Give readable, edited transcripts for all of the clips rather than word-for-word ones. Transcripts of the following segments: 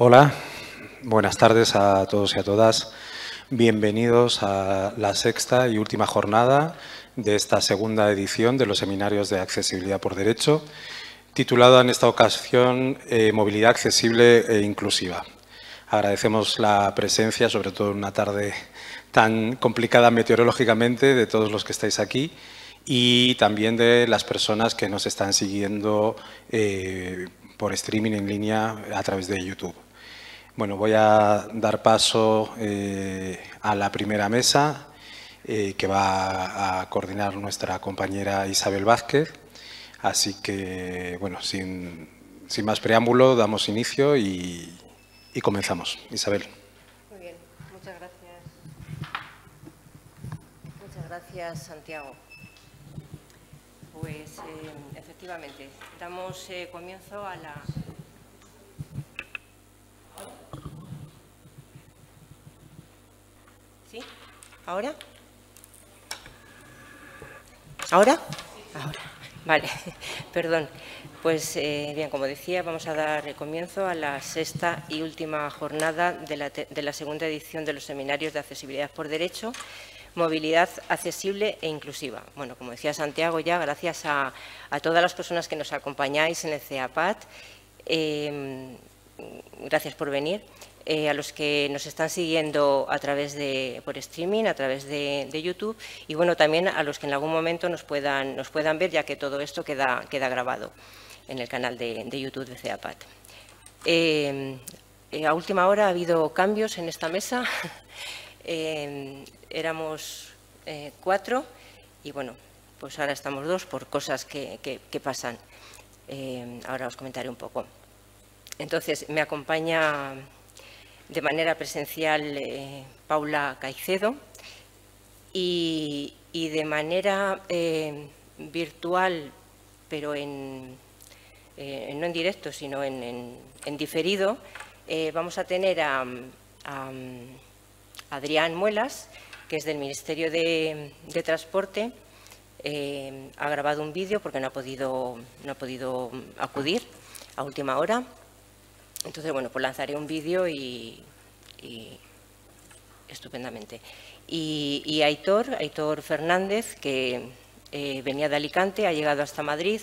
Hola, buenas tardes a todos y a todas. Bienvenidos a la sexta y última jornada de esta segunda edición de los seminarios de accesibilidad por derecho, titulada en esta ocasión Movilidad accesible e inclusiva. Agradecemos la presencia, sobre todo en una tarde tan complicada meteorológicamente, de todos los que estáis aquí y también de las personas que nos están siguiendo por streaming en línea a través de YouTube. Bueno, voy a dar paso a la primera mesa que va a coordinar nuestra compañera Isabel Vázquez. Así que, bueno, sin más preámbulo, damos inicio y comenzamos. Isabel. Muy bien, muchas gracias. Muchas gracias, Santiago. Pues, efectivamente, damos comienzo a la... ¿Sí? ¿Ahora? ¿Ahora? Ahora. Vale, perdón. Pues bien, como decía, vamos a dar comienzo a la sexta y última jornada de la segunda edición de los seminarios de accesibilidad por derecho, movilidad accesible e inclusiva. Bueno, como decía Santiago ya, gracias a todas las personas que nos acompañáis en el CEAPAT, gracias por venir. A los que nos están siguiendo a través por streaming, a través de YouTube, y bueno, también a los que en algún momento nos puedan ver, ya que todo esto queda grabado en el canal de YouTube de CEAPAT. A última hora ha habido cambios en esta mesa. Éramos 4 y bueno, pues ahora estamos 2 por cosas que pasan. Ahora os comentaré un poco. Entonces, me acompaña de manera presencial Paula Caicedo y de manera virtual, pero no en directo, sino en diferido, vamos a tener a Adrián Muelas, que es del Ministerio de Transporte. Ha grabado un vídeo porque no ha podido acudir a última hora. Entonces, bueno, pues lanzaré un vídeo y estupendamente. Y Aitor Fernández, que venía de Alicante, ha llegado hasta Madrid,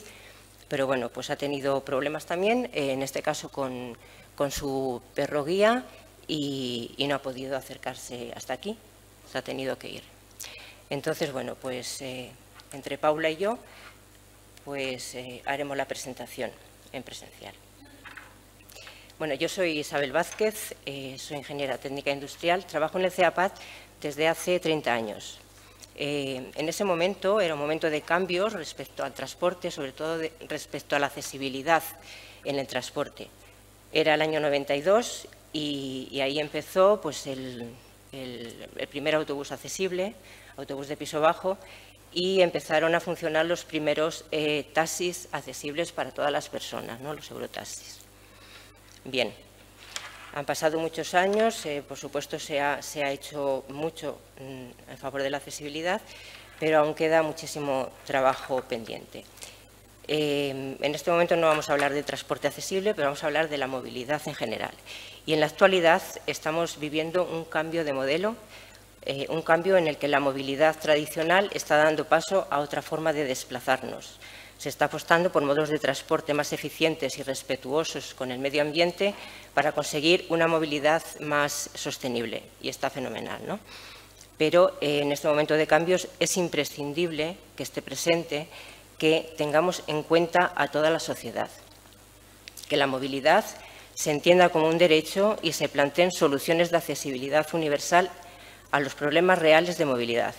pero bueno, pues ha tenido problemas también, en este caso con su perro guía, y no ha podido acercarse hasta aquí, se ha tenido que ir. Entonces, bueno, pues entre Paula y yo, pues haremos la presentación en presencial. Bueno, yo soy Isabel Vázquez, soy ingeniera técnica industrial, trabajo en el CEAPAT desde hace 30 años. En ese momento era un momento de cambios respecto al transporte, sobre todo respecto a la accesibilidad en el transporte. Era el año 92 y ahí empezó pues, el primer autobús accesible, autobús de piso bajo, y empezaron a funcionar los primeros taxis accesibles para todas las personas, ¿no? Los eurotaxis. Bien, han pasado muchos años, por supuesto se ha hecho mucho en favor de la accesibilidad, pero aún queda muchísimo trabajo pendiente. En este momento no vamos a hablar de transporte accesible, pero vamos a hablar de la movilidad en general. Y en la actualidad estamos viviendo un cambio de modelo, un cambio en el que la movilidad tradicional está dando paso a otra forma de desplazarnos. Se está apostando por modos de transporte más eficientes y respetuosos con el medio ambiente para conseguir una movilidad más sostenible, y está fenomenal, ¿no? Pero en este momento de cambios es imprescindible que esté presente, que tengamos en cuenta a toda la sociedad, que la movilidad se entienda como un derecho y se planteen soluciones de accesibilidad universal a los problemas reales de movilidad.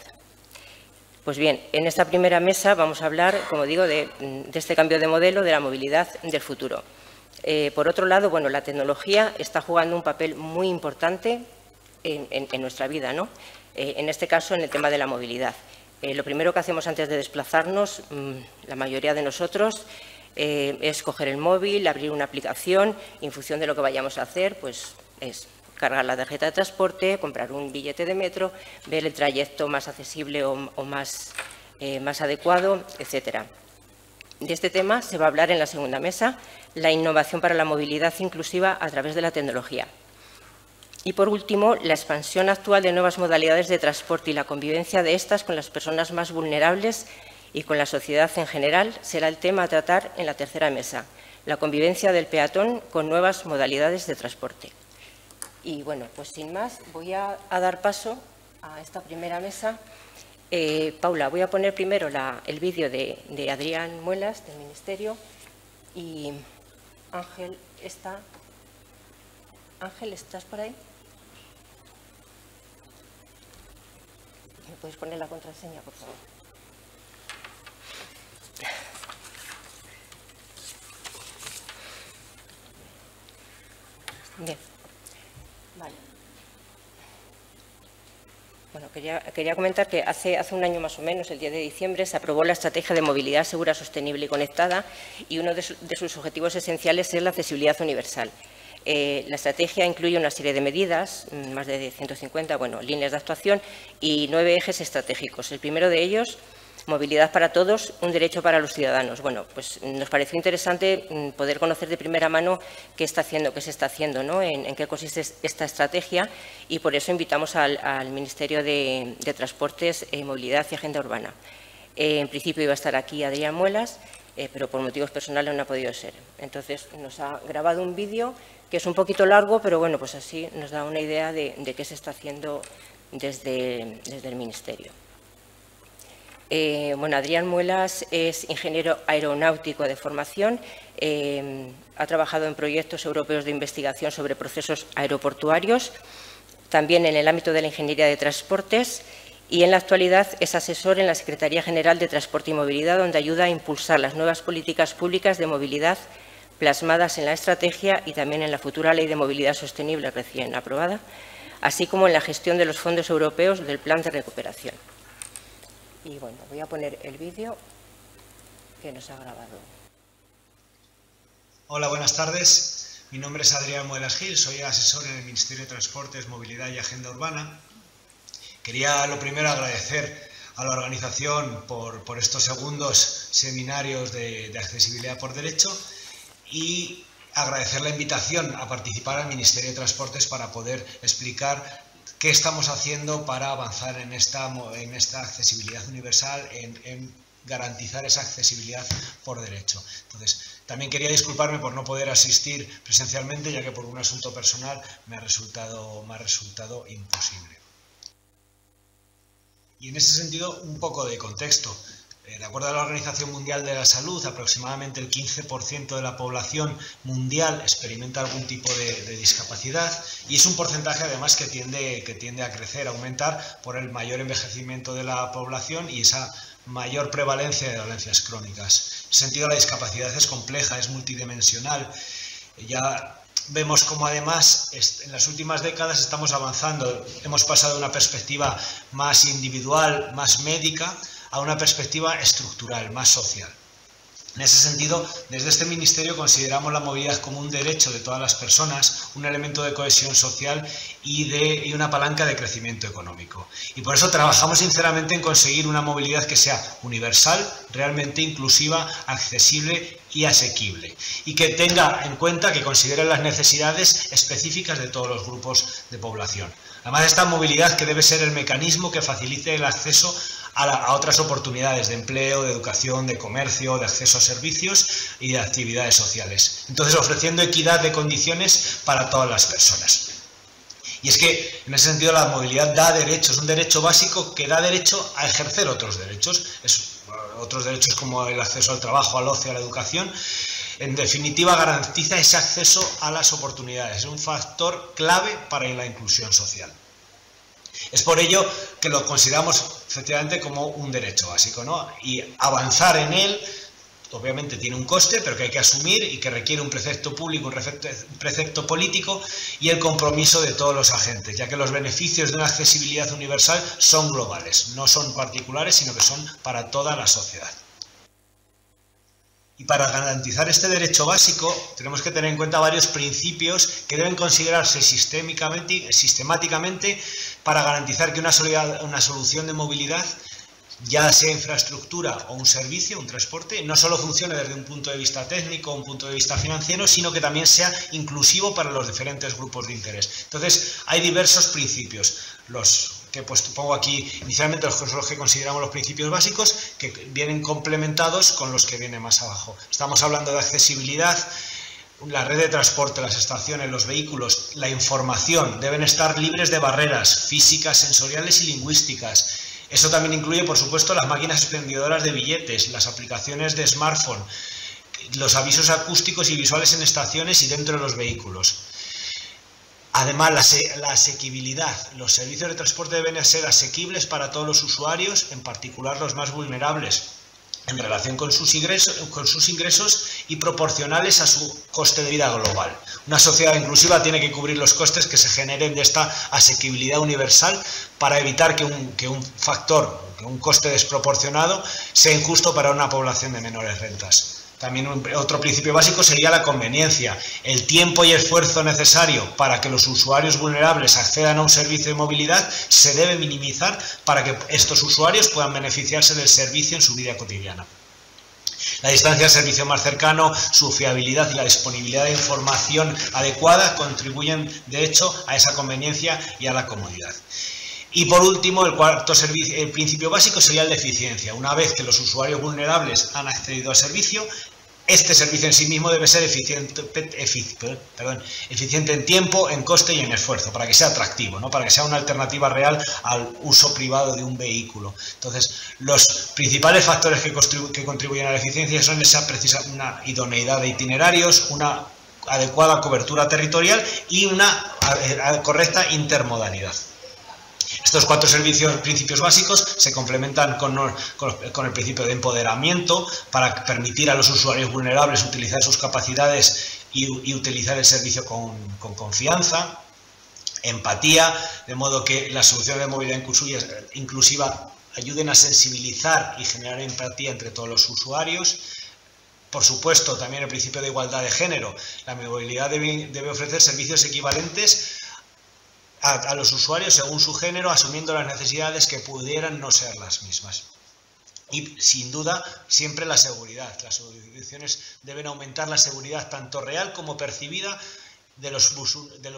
Pues bien, en esta primera mesa vamos a hablar, como digo, de este cambio de modelo de la movilidad del futuro. Por otro lado, bueno, la tecnología está jugando un papel muy importante en nuestra vida, ¿no? En este caso, en el tema de la movilidad. Lo primero que hacemos antes de desplazarnos, la mayoría de nosotros, es coger el móvil, abrir una aplicación, y en función de lo que vayamos a hacer, pues es cargar la tarjeta de transporte, comprar un billete de metro, ver el trayecto más accesible o más adecuado, etcétera. De este tema se va a hablar en la segunda mesa, la innovación para la movilidad inclusiva a través de la tecnología. Y, por último, la expansión actual de nuevas modalidades de transporte y la convivencia de estas con las personas más vulnerables y con la sociedad en general será el tema a tratar en la tercera mesa, la convivencia del peatón con nuevas modalidades de transporte. Y, bueno, pues sin más, voy a dar paso a esta primera mesa. Paula, voy a poner primero el vídeo de Adrián Muelas, del Ministerio, y Ángel está... Ángel, ¿estás por ahí? ¿Me puedes poner la contraseña, por favor? Bien. Vale. Bueno, quería comentar que hace un año más o menos, el 10 de diciembre, se aprobó la Estrategia de Movilidad Segura, Sostenible y Conectada, y uno de sus objetivos esenciales es la accesibilidad universal. La estrategia incluye una serie de medidas, más de 150 líneas de actuación y 9 ejes estratégicos. El primero de ellos, movilidad para todos, un derecho para los ciudadanos. Bueno, pues nos pareció interesante poder conocer de primera mano qué se está haciendo, ¿no? En qué consiste esta estrategia, y por eso invitamos al Ministerio de Transportes, Movilidad y Agenda Urbana. En principio iba a estar aquí Adrián Muelas, pero por motivos personales no ha podido ser. Entonces, nos ha grabado un vídeo que es un poquito largo, pero bueno, pues así nos da una idea de qué se está haciendo desde el Ministerio. Adrián Muelas es ingeniero aeronáutico de formación, ha trabajado en proyectos europeos de investigación sobre procesos aeroportuarios, también en el ámbito de la ingeniería de transportes, y en la actualidad es asesor en la Secretaría General de Transporte y Movilidad, donde ayuda a impulsar las nuevas políticas públicas de movilidad plasmadas en la estrategia y también en la futura Ley de Movilidad Sostenible recién aprobada, así como en la gestión de los fondos europeos del Plan de Recuperación. Y bueno, voy a poner el vídeo que nos ha grabado. Hola, buenas tardes. Mi nombre es Adrián Muelas Gil, soy asesor en el Ministerio de Transportes, Movilidad y Agenda Urbana. Quería lo primero agradecer a la organización por estos segundos seminarios de accesibilidad por derecho y agradecer la invitación a participar al Ministerio de Transportes para poder explicar qué estamos haciendo para avanzar en esta accesibilidad universal, en garantizar esa accesibilidad por derecho. Entonces, también quería disculparme por no poder asistir presencialmente, ya que por un asunto personal me ha resultado imposible. Y en ese sentido, un poco de contexto. De acuerdo a la Organización Mundial de la Salud, aproximadamente el 15% de la población mundial experimenta algún tipo de discapacidad, y es un porcentaje además que tiende a crecer, a aumentar por el mayor envejecimiento de la población y esa mayor prevalencia de dolencias crónicas. En ese sentido, la discapacidad es compleja, es multidimensional. Ya vemos cómo además en las últimas décadas estamos avanzando, hemos pasado de una perspectiva más individual, más médica, a una perspectiva estructural, más social. En ese sentido, desde este Ministerio consideramos la movilidad como un derecho de todas las personas, un elemento de cohesión social y una palanca de crecimiento económico. Y por eso trabajamos sinceramente en conseguir una movilidad que sea universal, realmente inclusiva, accesible y asequible, y que tenga en cuenta, que considere las necesidades específicas de todos los grupos de población. Además, esta movilidad que debe ser el mecanismo que facilite el acceso a otras oportunidades de empleo, de educación, de comercio, de acceso a servicios y de actividades sociales. Entonces, ofreciendo equidad de condiciones para todas las personas. Y es que, en ese sentido, la movilidad da derechos, un derecho básico que da derecho a ejercer otros derechos. Otros derechos como el acceso al trabajo, al ocio, a la educación. En definitiva, garantiza ese acceso a las oportunidades. Es un factor clave para la inclusión social. Es por ello que lo consideramos efectivamente como un derecho básico, ¿no? Y avanzar en él, obviamente tiene un coste, pero que hay que asumir y que requiere un precepto público, un precepto político y el compromiso de todos los agentes, ya que los beneficios de una accesibilidad universal son globales, no son particulares, sino que son para toda la sociedad. Y para garantizar este derecho básico tenemos que tener en cuenta varios principios que deben considerarse sistemáticamente para garantizar que una solución de movilidad ya sea infraestructura o un servicio, un transporte, no solo funcione desde un punto de vista técnico, un punto de vista financiero, sino que también sea inclusivo para los diferentes grupos de interés. Entonces, hay diversos principios, los que pues pongo aquí inicialmente los que consideramos los principios básicos, que vienen complementados con los que vienen más abajo. Estamos hablando de accesibilidad. La red de transporte, las estaciones, los vehículos, la información deben estar libres de barreras físicas, sensoriales y lingüísticas. Eso también incluye, por supuesto, las máquinas expendedoras de billetes, las aplicaciones de smartphone, los avisos acústicos y visuales en estaciones y dentro de los vehículos. Además, la asequibilidad. Los servicios de transporte deben ser asequibles para todos los usuarios, en particular los más vulnerables, en relación con sus ingresos y proporcionales a su coste de vida global. Una sociedad inclusiva tiene que cubrir los costes que se generen de esta asequibilidad universal para evitar que un coste desproporcionado sea injusto para una población de menores rentas. También otro principio básico sería la conveniencia. El tiempo y esfuerzo necesario para que los usuarios vulnerables accedan a un servicio de movilidad se debe minimizar para que estos usuarios puedan beneficiarse del servicio en su vida cotidiana. La distancia al servicio más cercano, su fiabilidad y la disponibilidad de información adecuada contribuyen, de hecho, a esa conveniencia y a la comodidad. Y por último, el principio básico sería el de eficiencia. Una vez que los usuarios vulnerables han accedido al servicio, este servicio en sí mismo debe ser eficiente en tiempo, en coste y en esfuerzo, para que sea atractivo, ¿no? Para que sea una alternativa real al uso privado de un vehículo. Entonces, los principales factores que contribuyen a la eficiencia son una idoneidad de itinerarios, una adecuada cobertura territorial y una correcta intermodalidad. Estos cuatro principios básicos se complementan con el principio de empoderamiento para permitir a los usuarios vulnerables utilizar sus capacidades y utilizar el servicio con confianza, empatía, de modo que las soluciones de movilidad inclusiva ayuden a sensibilizar y generar empatía entre todos los usuarios. Por supuesto, también el principio de igualdad de género. La movilidad debe ofrecer servicios equivalentes a los usuarios según su género, asumiendo las necesidades que pudieran no ser las mismas. Y, sin duda, siempre la seguridad. Las soluciones deben aumentar la seguridad tanto real como percibida de los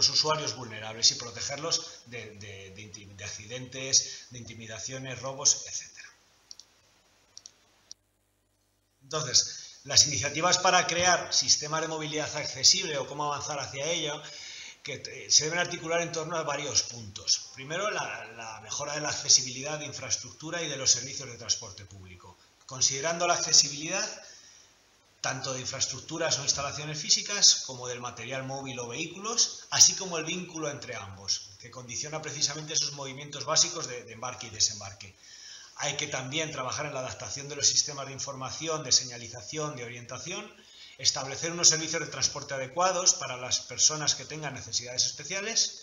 usuarios vulnerables y protegerlos de accidentes, de intimidaciones, robos, etc. Entonces, las iniciativas para crear sistemas de movilidad accesible o cómo avanzar hacia ello que se deben articular en torno a varios puntos. Primero, la mejora de la accesibilidad de infraestructura y de los servicios de transporte público, considerando la accesibilidad tanto de infraestructuras o instalaciones físicas como del material móvil o vehículos, así como el vínculo entre ambos, que condiciona precisamente esos movimientos básicos de embarque y desembarque. Hay que también trabajar en la adaptación de los sistemas de información, de señalización, de orientación, establecer unos servicios de transporte adecuados para las personas que tengan necesidades especiales.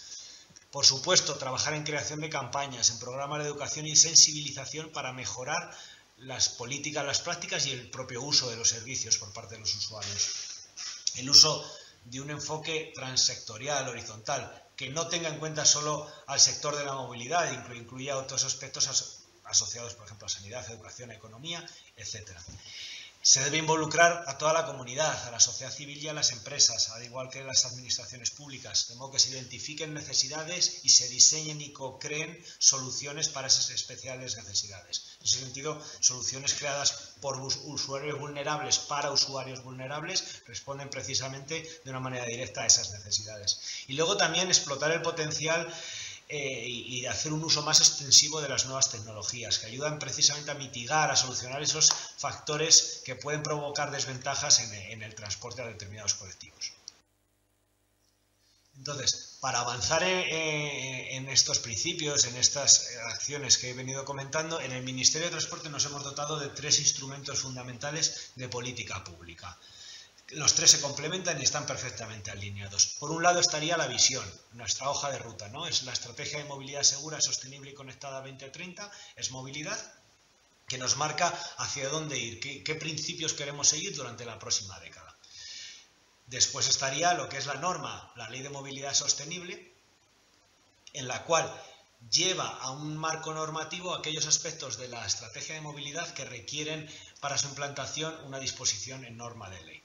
Por supuesto, trabajar en creación de campañas, en programas de educación y sensibilización para mejorar las políticas, las prácticas y el propio uso de los servicios por parte de los usuarios. El uso de un enfoque transsectorial, horizontal, que no tenga en cuenta solo al sector de la movilidad, incluya otros aspectos asociados, por ejemplo, a sanidad, educación, economía, etc. Se debe involucrar a toda la comunidad, a la sociedad civil y a las empresas, al igual que las administraciones públicas, de modo que se identifiquen necesidades y se diseñen y co-creen soluciones para esas especiales necesidades. En ese sentido, soluciones creadas por usuarios vulnerables para usuarios vulnerables responden precisamente de una manera directa a esas necesidades. Y luego también explotar el potencial y hacer un uso más extensivo de las nuevas tecnologías, que ayudan precisamente a mitigar, a solucionar esos factores que pueden provocar desventajas en el transporte a determinados colectivos. Entonces, para avanzar en estos principios, en estas acciones que he venido comentando, en el Ministerio de Transporte nos hemos dotado de 3 instrumentos fundamentales de política pública. Los 3 se complementan y están perfectamente alineados. Por un lado estaría la visión, nuestra hoja de ruta, ¿no? Es la Estrategia de Movilidad Segura, Sostenible y Conectada 2030, es movilidad, que nos marca hacia dónde ir, qué principios queremos seguir durante la próxima década. Después estaría lo que es la norma, la Ley de Movilidad Sostenible, en la cual lleva a un marco normativo aquellos aspectos de la estrategia de movilidad que requieren para su implantación una disposición en norma de ley.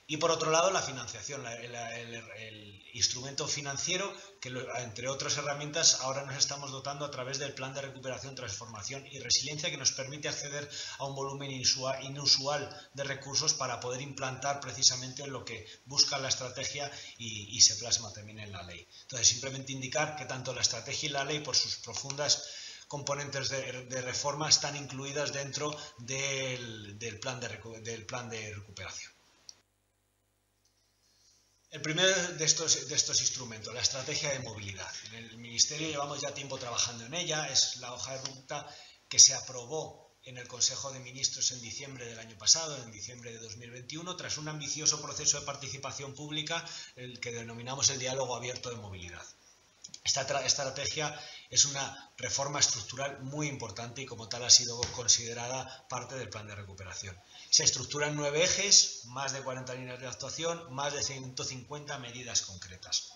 Y por otro lado, la financiación, el instrumento financiero que, entre otras herramientas, ahora nos estamos dotando a través del Plan de Recuperación, Transformación y Resiliencia, que nos permite acceder a un volumen inusual de recursos para poder implantar precisamente lo que busca la estrategia y se plasma también en la ley. Entonces, simplemente indicar que tanto la estrategia y la ley, por sus profundas componentes de reforma, están incluidas dentro del plan de recuperación. El primero de estos instrumentos, la estrategia de movilidad. En el Ministerio llevamos ya tiempo trabajando en ella, es la hoja de ruta que se aprobó en el Consejo de Ministros en diciembre del año pasado, en diciembre de 2021, tras un ambicioso proceso de participación pública, el que denominamos el diálogo abierto de movilidad. Esta estrategia es una reforma estructural muy importante y como tal ha sido considerada parte del plan de recuperación. Se estructura en 9 ejes, más de 40 líneas de actuación, más de 150 medidas concretas.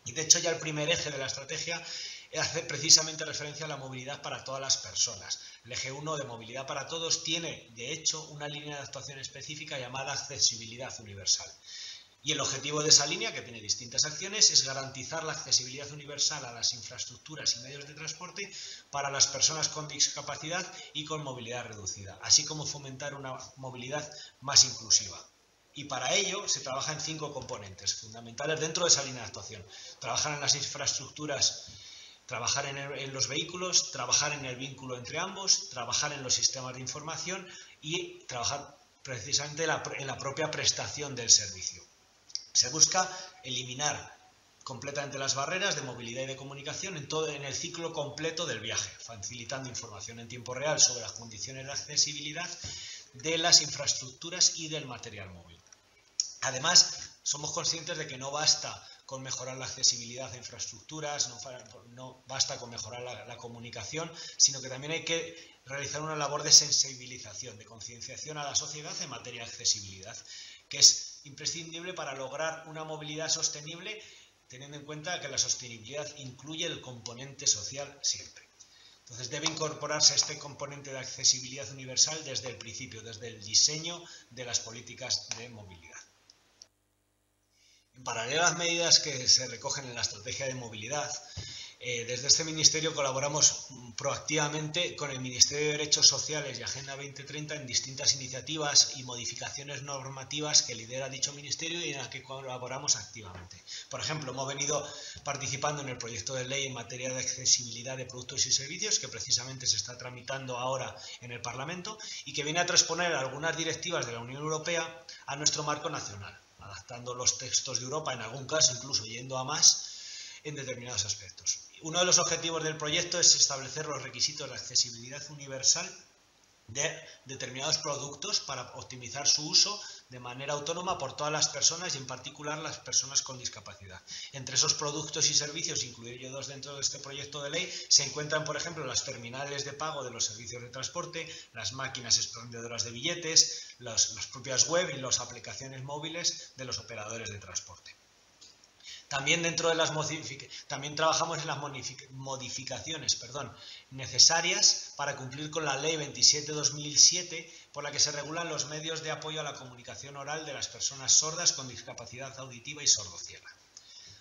Y de hecho ya el primer eje de la estrategia hace precisamente referencia a la movilidad para todas las personas. El eje 1 de movilidad para todos tiene de hecho una línea de actuación específica llamada accesibilidad universal. Y el objetivo de esa línea, que tiene distintas acciones, es garantizar la accesibilidad universal a las infraestructuras y medios de transporte para las personas con discapacidad y con movilidad reducida, así como fomentar una movilidad más inclusiva. Y para ello se trabaja en 5 componentes fundamentales dentro de esa línea de actuación. Trabajar en las infraestructuras, trabajar en los vehículos, trabajar en el vínculo entre ambos, trabajar en los sistemas de información y trabajar precisamente en la propia prestación del servicio. Se busca eliminar completamente las barreras de movilidad y de comunicación en el ciclo completo del viaje, facilitando información en tiempo real sobre las condiciones de accesibilidad de las infraestructuras y del material móvil. Además, somos conscientes de que no basta con mejorar la accesibilidad de infraestructuras, no basta con mejorar la comunicación, sino que también hay que realizar una labor de sensibilización, de concienciación a la sociedad en materia de accesibilidad, que es imprescindible para lograr una movilidad sostenible, teniendo en cuenta que la sostenibilidad incluye el componente social siempre. Entonces debe incorporarse este componente de accesibilidad universal desde el principio, desde el diseño de las políticas de movilidad. En paralelo a las medidas que se recogen en la estrategia de movilidad, desde este Ministerio colaboramos proactivamente con el Ministerio de Derechos Sociales y Agenda 2030 en distintas iniciativas y modificaciones normativas que lidera dicho Ministerio y en las que colaboramos activamente. Por ejemplo, hemos venido participando en el proyecto de ley en materia de accesibilidad de productos y servicios que precisamente se está tramitando ahora en el Parlamento y que viene a transponer algunas directivas de la Unión Europea a nuestro marco nacional, adaptando los textos de Europa, en algún caso incluso yendo a más en determinados aspectos. Uno de los objetivos del proyecto es establecer los requisitos de accesibilidad universal de determinados productos para optimizar su uso de manera autónoma por todas las personas y en particular las personas con discapacidad. Entre esos productos y servicios incluidos dentro de este proyecto de ley se encuentran, por ejemplo, las terminales de pago de los servicios de transporte, las máquinas expendedoras de billetes, las propias web y las aplicaciones móviles de los operadores de transporte. También también trabajamos en las modificaciones necesarias para cumplir con la Ley 27/2007, por la que se regulan los medios de apoyo a la comunicación oral de las personas sordas con discapacidad auditiva y sordociega.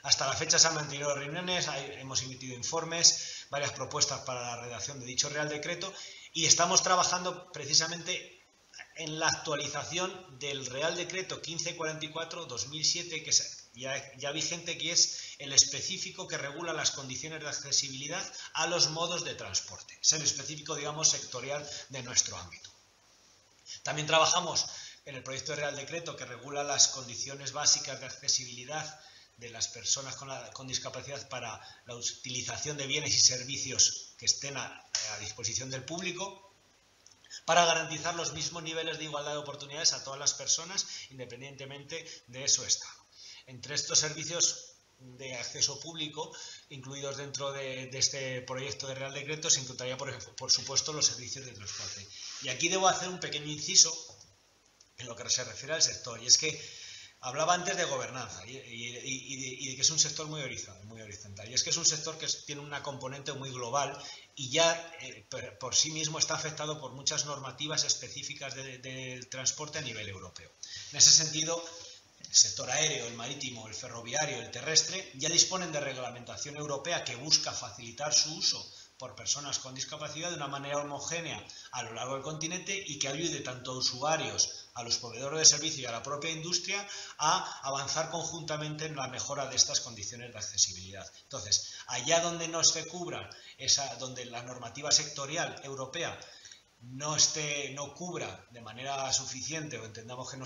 Hasta la fecha se han mantenido reuniones, hemos emitido informes, varias propuestas para la redacción de dicho Real Decreto y estamos trabajando precisamente en la actualización del Real Decreto 1544/2007, que es ya vigente, que es el específico que regula las condiciones de accesibilidad a los modos de transporte. Es el específico, digamos, sectorial de nuestro ámbito. También trabajamos en el proyecto de Real Decreto que regula las condiciones básicas de accesibilidad de las personas con discapacidad para la utilización de bienes y servicios que estén a disposición del público, para garantizar los mismos niveles de igualdad de oportunidades a todas las personas, independientemente de su estado. Entre estos servicios de acceso público, incluidos dentro de este proyecto de Real Decreto, se encontraría, por supuesto, los servicios de transporte. Y aquí debo hacer un pequeño inciso en lo que se refiere al sector, y es que Hablaba antes de gobernanza y de que es un sector muy horizontal. Y es que es un sector que tiene una componente muy global y ya por sí mismo está afectado por muchas normativas específicas del transporte a nivel europeo. En ese sentido, el sector aéreo, el marítimo, el ferroviario, el terrestre, ya disponen de reglamentación europea que busca facilitar su uso por personas con discapacidad de una manera homogénea a lo largo del continente y que ayude tanto a usuarios, a los proveedores de servicio y a la propia industria a avanzar conjuntamente en la mejora de estas condiciones de accesibilidad. Entonces, allá donde no se cubra, donde la normativa sectorial europea no cubra de manera suficiente o entendamos que no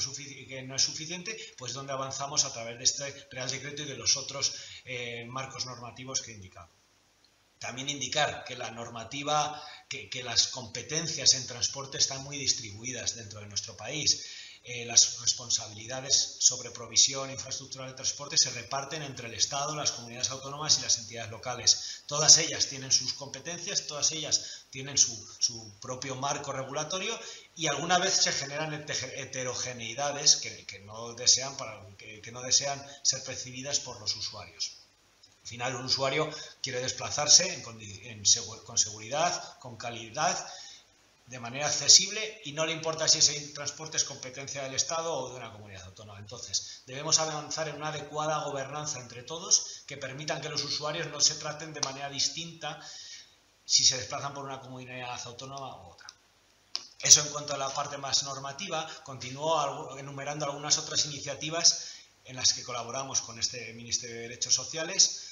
es suficiente, pues donde avanzamos a través de este Real Decreto y de los otros marcos normativos que he indicado. También indicar que la normativa, que las competencias en transporte están muy distribuidas dentro de nuestro país. Las responsabilidades sobre provisión e infraestructura de transporte se reparten entre el Estado, las comunidades autónomas y las entidades locales. Todas ellas tienen sus competencias, todas ellas tienen su propio marco regulatorio y alguna vez se generan heterogeneidades que no desean ser percibidas por los usuarios. Al final, un usuario quiere desplazarse con seguridad, con calidad, de manera accesible y no le importa si ese transporte es competencia del Estado o de una comunidad autónoma. Entonces, debemos avanzar en una adecuada gobernanza entre todos que permitan que los usuarios no se traten de manera distinta si se desplazan por una comunidad autónoma u otra. Eso en cuanto a la parte más normativa. Continúo enumerando algunas otras iniciativas en las que colaboramos con este Ministerio de Derechos Sociales.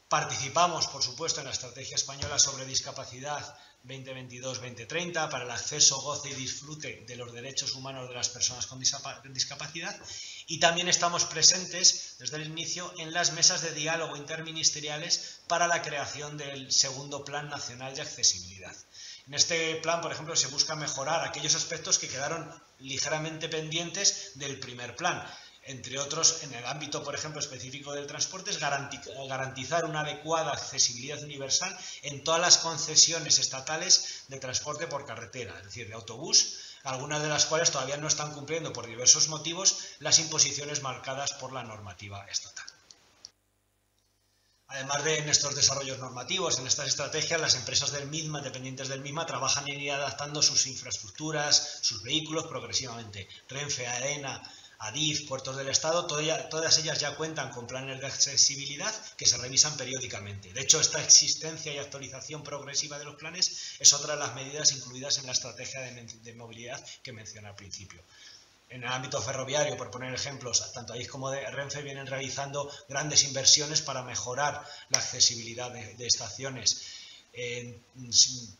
Participamos, por supuesto, en la Estrategia Española sobre Discapacidad 2022-2030 para el acceso, goce y disfrute de los derechos humanos de las personas con discapacidad y también estamos presentes desde el inicio en las mesas de diálogo interministeriales para la creación del segundo Plan Nacional de Accesibilidad. En este plan, por ejemplo, se busca mejorar aquellos aspectos que quedaron ligeramente pendientes del primer plan. Entre otros, en el ámbito, por ejemplo, específico del transporte, es garantizar una adecuada accesibilidad universal en todas las concesiones estatales de transporte por carretera, es decir, de autobús, algunas de las cuales todavía no están cumpliendo por diversos motivos las imposiciones marcadas por la normativa estatal. Además de en estos desarrollos normativos, en estas estrategias, las empresas del MIDMA, dependientes del MIDMA, trabajan en ir adaptando sus infraestructuras, sus vehículos progresivamente. Renfe, AENA, Adif, Puertos del Estado, todas ellas ya cuentan con planes de accesibilidad que se revisan periódicamente. De hecho, esta existencia y actualización progresiva de los planes es otra de las medidas incluidas en la estrategia de movilidad que mencioné al principio. En el ámbito ferroviario, por poner ejemplos, tanto Adif como de Renfe vienen realizando grandes inversiones para mejorar la accesibilidad de estaciones. En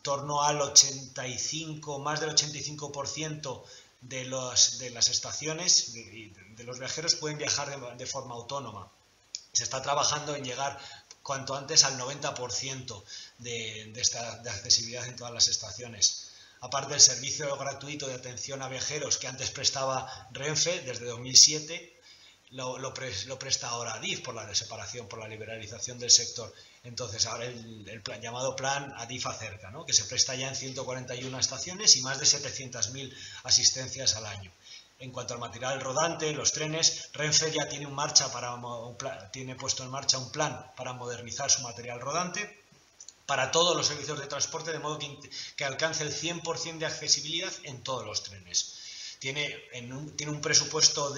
torno al más del 85% de las estaciones de los viajeros pueden viajar de forma autónoma. Se está trabajando en llegar cuanto antes al 90% de accesibilidad en todas las estaciones. Aparte del servicio gratuito de atención a viajeros que antes prestaba Renfe desde 2007, lo presta ahora Adif por la separación, por la liberalización del sector. Entonces ahora el llamado plan Adif Acerca, ¿no?, que se presta ya en 141 estaciones y más de 700.000 asistencias al año. En cuanto al material rodante, los trenes, Renfe ya tiene puesto en marcha un plan para modernizar su material rodante para todos los servicios de transporte, de modo que alcance el 100% de accesibilidad en todos los trenes. Tiene un presupuesto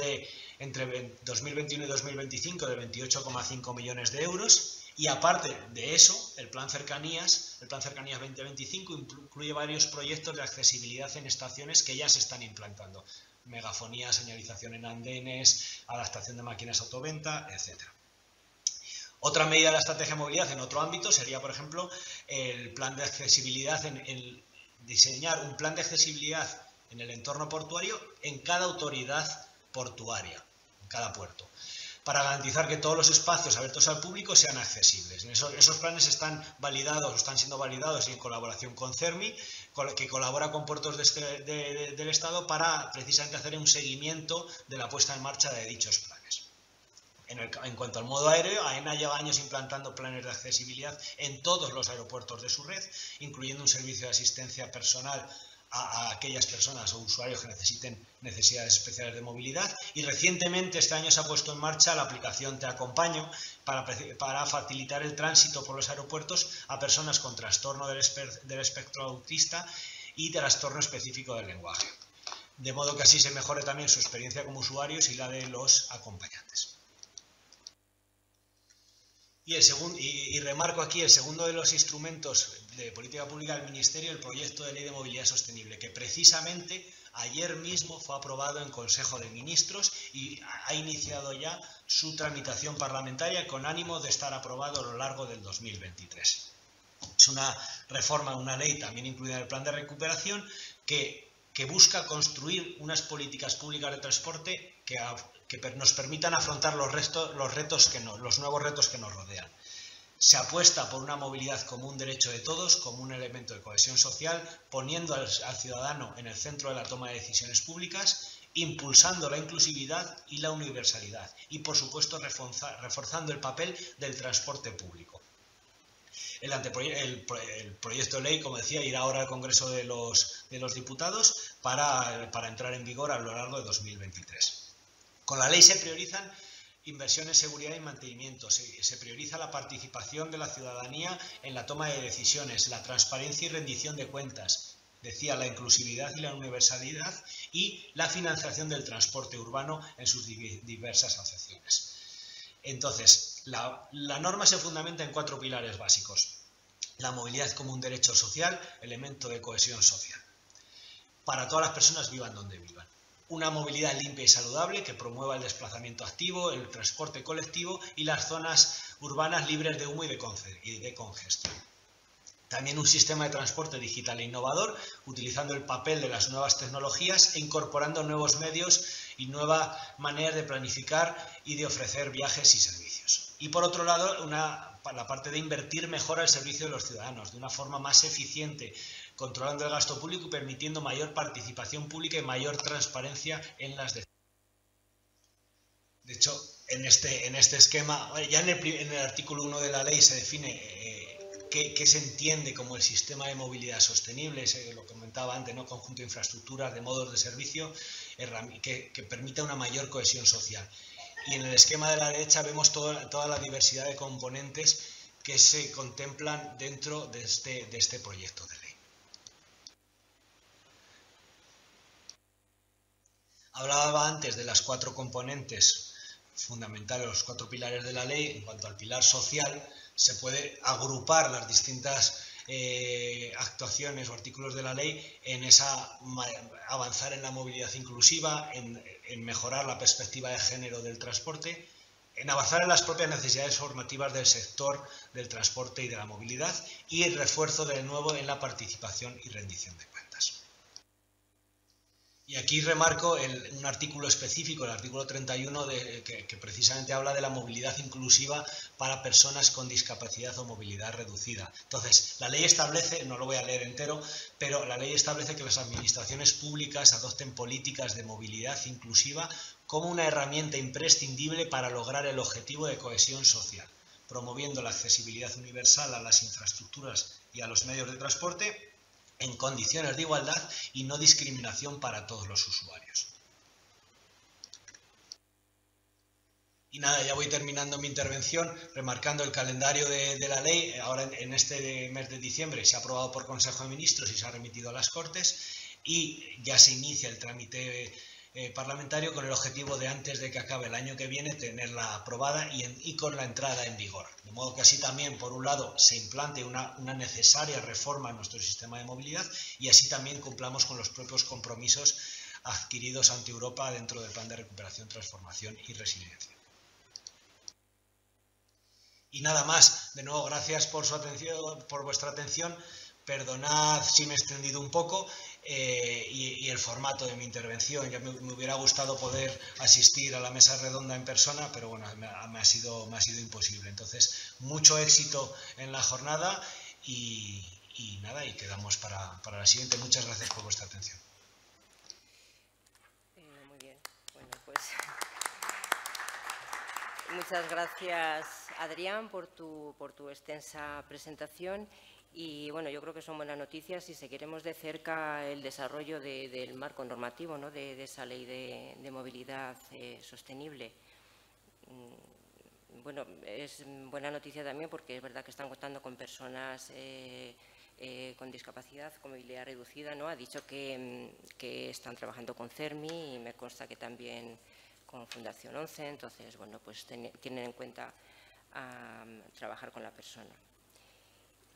entre 2021 y 2025 de 28,5 millones de euros y aparte de eso, el Plan Cercanías 2025 incluye varios proyectos de accesibilidad en estaciones que ya se están implantando. Megafonía, señalización en andenes, adaptación de máquinas autoventa, etc. Otra medida de la estrategia de movilidad en otro ámbito sería, por ejemplo, el plan de accesibilidad, diseñar un plan de accesibilidad en el entorno portuario en cada autoridad portuaria, en cada puerto, para garantizar que todos los espacios abiertos al público sean accesibles. Esos planes están siendo validados en colaboración con CERMI, que colabora con Puertos del Estado para precisamente hacer un seguimiento de la puesta en marcha de dichos planes. En cuanto al modo aéreo, AENA lleva años implantando planes de accesibilidad en todos los aeropuertos de su red, incluyendo un servicio de asistencia personal a aquellas personas o usuarios que necesiten necesidades especiales de movilidad. Y recientemente, este año, se ha puesto en marcha la aplicación Te Acompaño para facilitar el tránsito por los aeropuertos a personas con trastorno del espectro autista y trastorno específico del lenguaje, de modo que así se mejore también su experiencia como usuarios y la de los acompañantes. Y remarco aquí el segundo de los instrumentos de política pública del Ministerio, el proyecto de ley de movilidad sostenible, que precisamente ayer mismo fue aprobado en Consejo de Ministros y ha iniciado ya su tramitación parlamentaria con ánimo de estar aprobado a lo largo del 2023. Es una reforma, una ley también incluida en el plan de recuperación que busca construir unas políticas públicas de transporte que nos permitan afrontar los nuevos retos que nos rodean. Se apuesta por una movilidad como un derecho de todos, como un elemento de cohesión social, poniendo al ciudadano en el centro de la toma de decisiones públicas, impulsando la inclusividad y la universalidad y, por supuesto, reforzando el papel del transporte público. El proyecto de ley, como decía, irá ahora al Congreso de los Diputados para entrar en vigor a lo largo de 2023. Con la ley se priorizan inversiones, seguridad y mantenimiento, se prioriza la participación de la ciudadanía en la toma de decisiones, la transparencia y rendición de cuentas, decía, la inclusividad y la universalidad y la financiación del transporte urbano en sus diversas acepciones. Entonces, la norma se fundamenta en 4 pilares básicos. La movilidad como un derecho social, elemento de cohesión social, para todas las personas, vivan donde vivan. Una movilidad limpia y saludable que promueva el desplazamiento activo, el transporte colectivo y las zonas urbanas libres de humo y de congestión. También un sistema de transporte digital e innovador, utilizando el papel de las nuevas tecnologías e incorporando nuevos medios y nuevas maneras de planificar y de ofrecer viajes y servicios. Y por otro lado, la parte de invertir mejor al servicio de los ciudadanos, de una forma más eficiente, controlando el gasto público y permitiendo mayor participación pública y mayor transparencia en las decisiones. De hecho, en este esquema, ya en el artículo 1 de la ley se define qué se entiende como el sistema de movilidad sostenible, lo comentaba antes, ¿no? Conjunto de infraestructuras, de modos de servicio, que permita una mayor cohesión social. Y en el esquema de la derecha vemos toda la diversidad de componentes que se contemplan dentro de este proyecto de ley. Hablaba antes de las 4 componentes fundamentales, los 4 pilares de la ley. En cuanto al pilar social, se puede agrupar las distintas actuaciones o artículos de la ley en avanzar en la movilidad inclusiva, en mejorar la perspectiva de género del transporte, en avanzar en las propias necesidades formativas del sector del transporte y de la movilidad y el refuerzo de nuevo en la participación y rendición de cuentas. Y aquí remarco un artículo específico, el artículo 31, que precisamente habla de la movilidad inclusiva para personas con discapacidad o movilidad reducida. Entonces, la ley establece, no lo voy a leer entero, pero la ley establece que las administraciones públicas adopten políticas de movilidad inclusiva como una herramienta imprescindible para lograr el objetivo de cohesión social, promoviendo la accesibilidad universal a las infraestructuras y a los medios de transporte, en condiciones de igualdad y no discriminación para todos los usuarios. Y nada, ya voy terminando mi intervención, remarcando el calendario de la ley. Ahora en este mes de diciembre se ha aprobado por Consejo de Ministros y se ha remitido a las Cortes y ya se inicia el trámite parlamentario con el objetivo de, antes de que acabe el año que viene, tenerla aprobada y con la entrada en vigor. De modo que así también, por un lado, se implante una necesaria reforma en nuestro sistema de movilidad y así también cumplamos con los propios compromisos adquiridos ante Europa dentro del Plan de Recuperación, Transformación y Resiliencia. Y nada más. De nuevo, gracias por su atención, por vuestra atención. Perdonad si me he extendido un poco y el formato de mi intervención. Ya me hubiera gustado poder asistir a la mesa redonda en persona, pero bueno, me ha sido imposible. Entonces, mucho éxito en la jornada y nada, y quedamos para la siguiente. Muchas gracias por vuestra atención. Muy bien. Bueno, pues muchas gracias, Adrián, por tu extensa presentación. Y bueno, yo creo que son buenas noticias si seguiremos de cerca el desarrollo del marco normativo, ¿no? de esa ley de movilidad sostenible. Bueno, es buena noticia también porque es verdad que están contando con personas con discapacidad, con movilidad reducida, ¿no? Ha dicho que están trabajando con CERMI y me consta que también con Fundación 11, entonces, bueno, pues tienen en cuenta trabajar con la persona.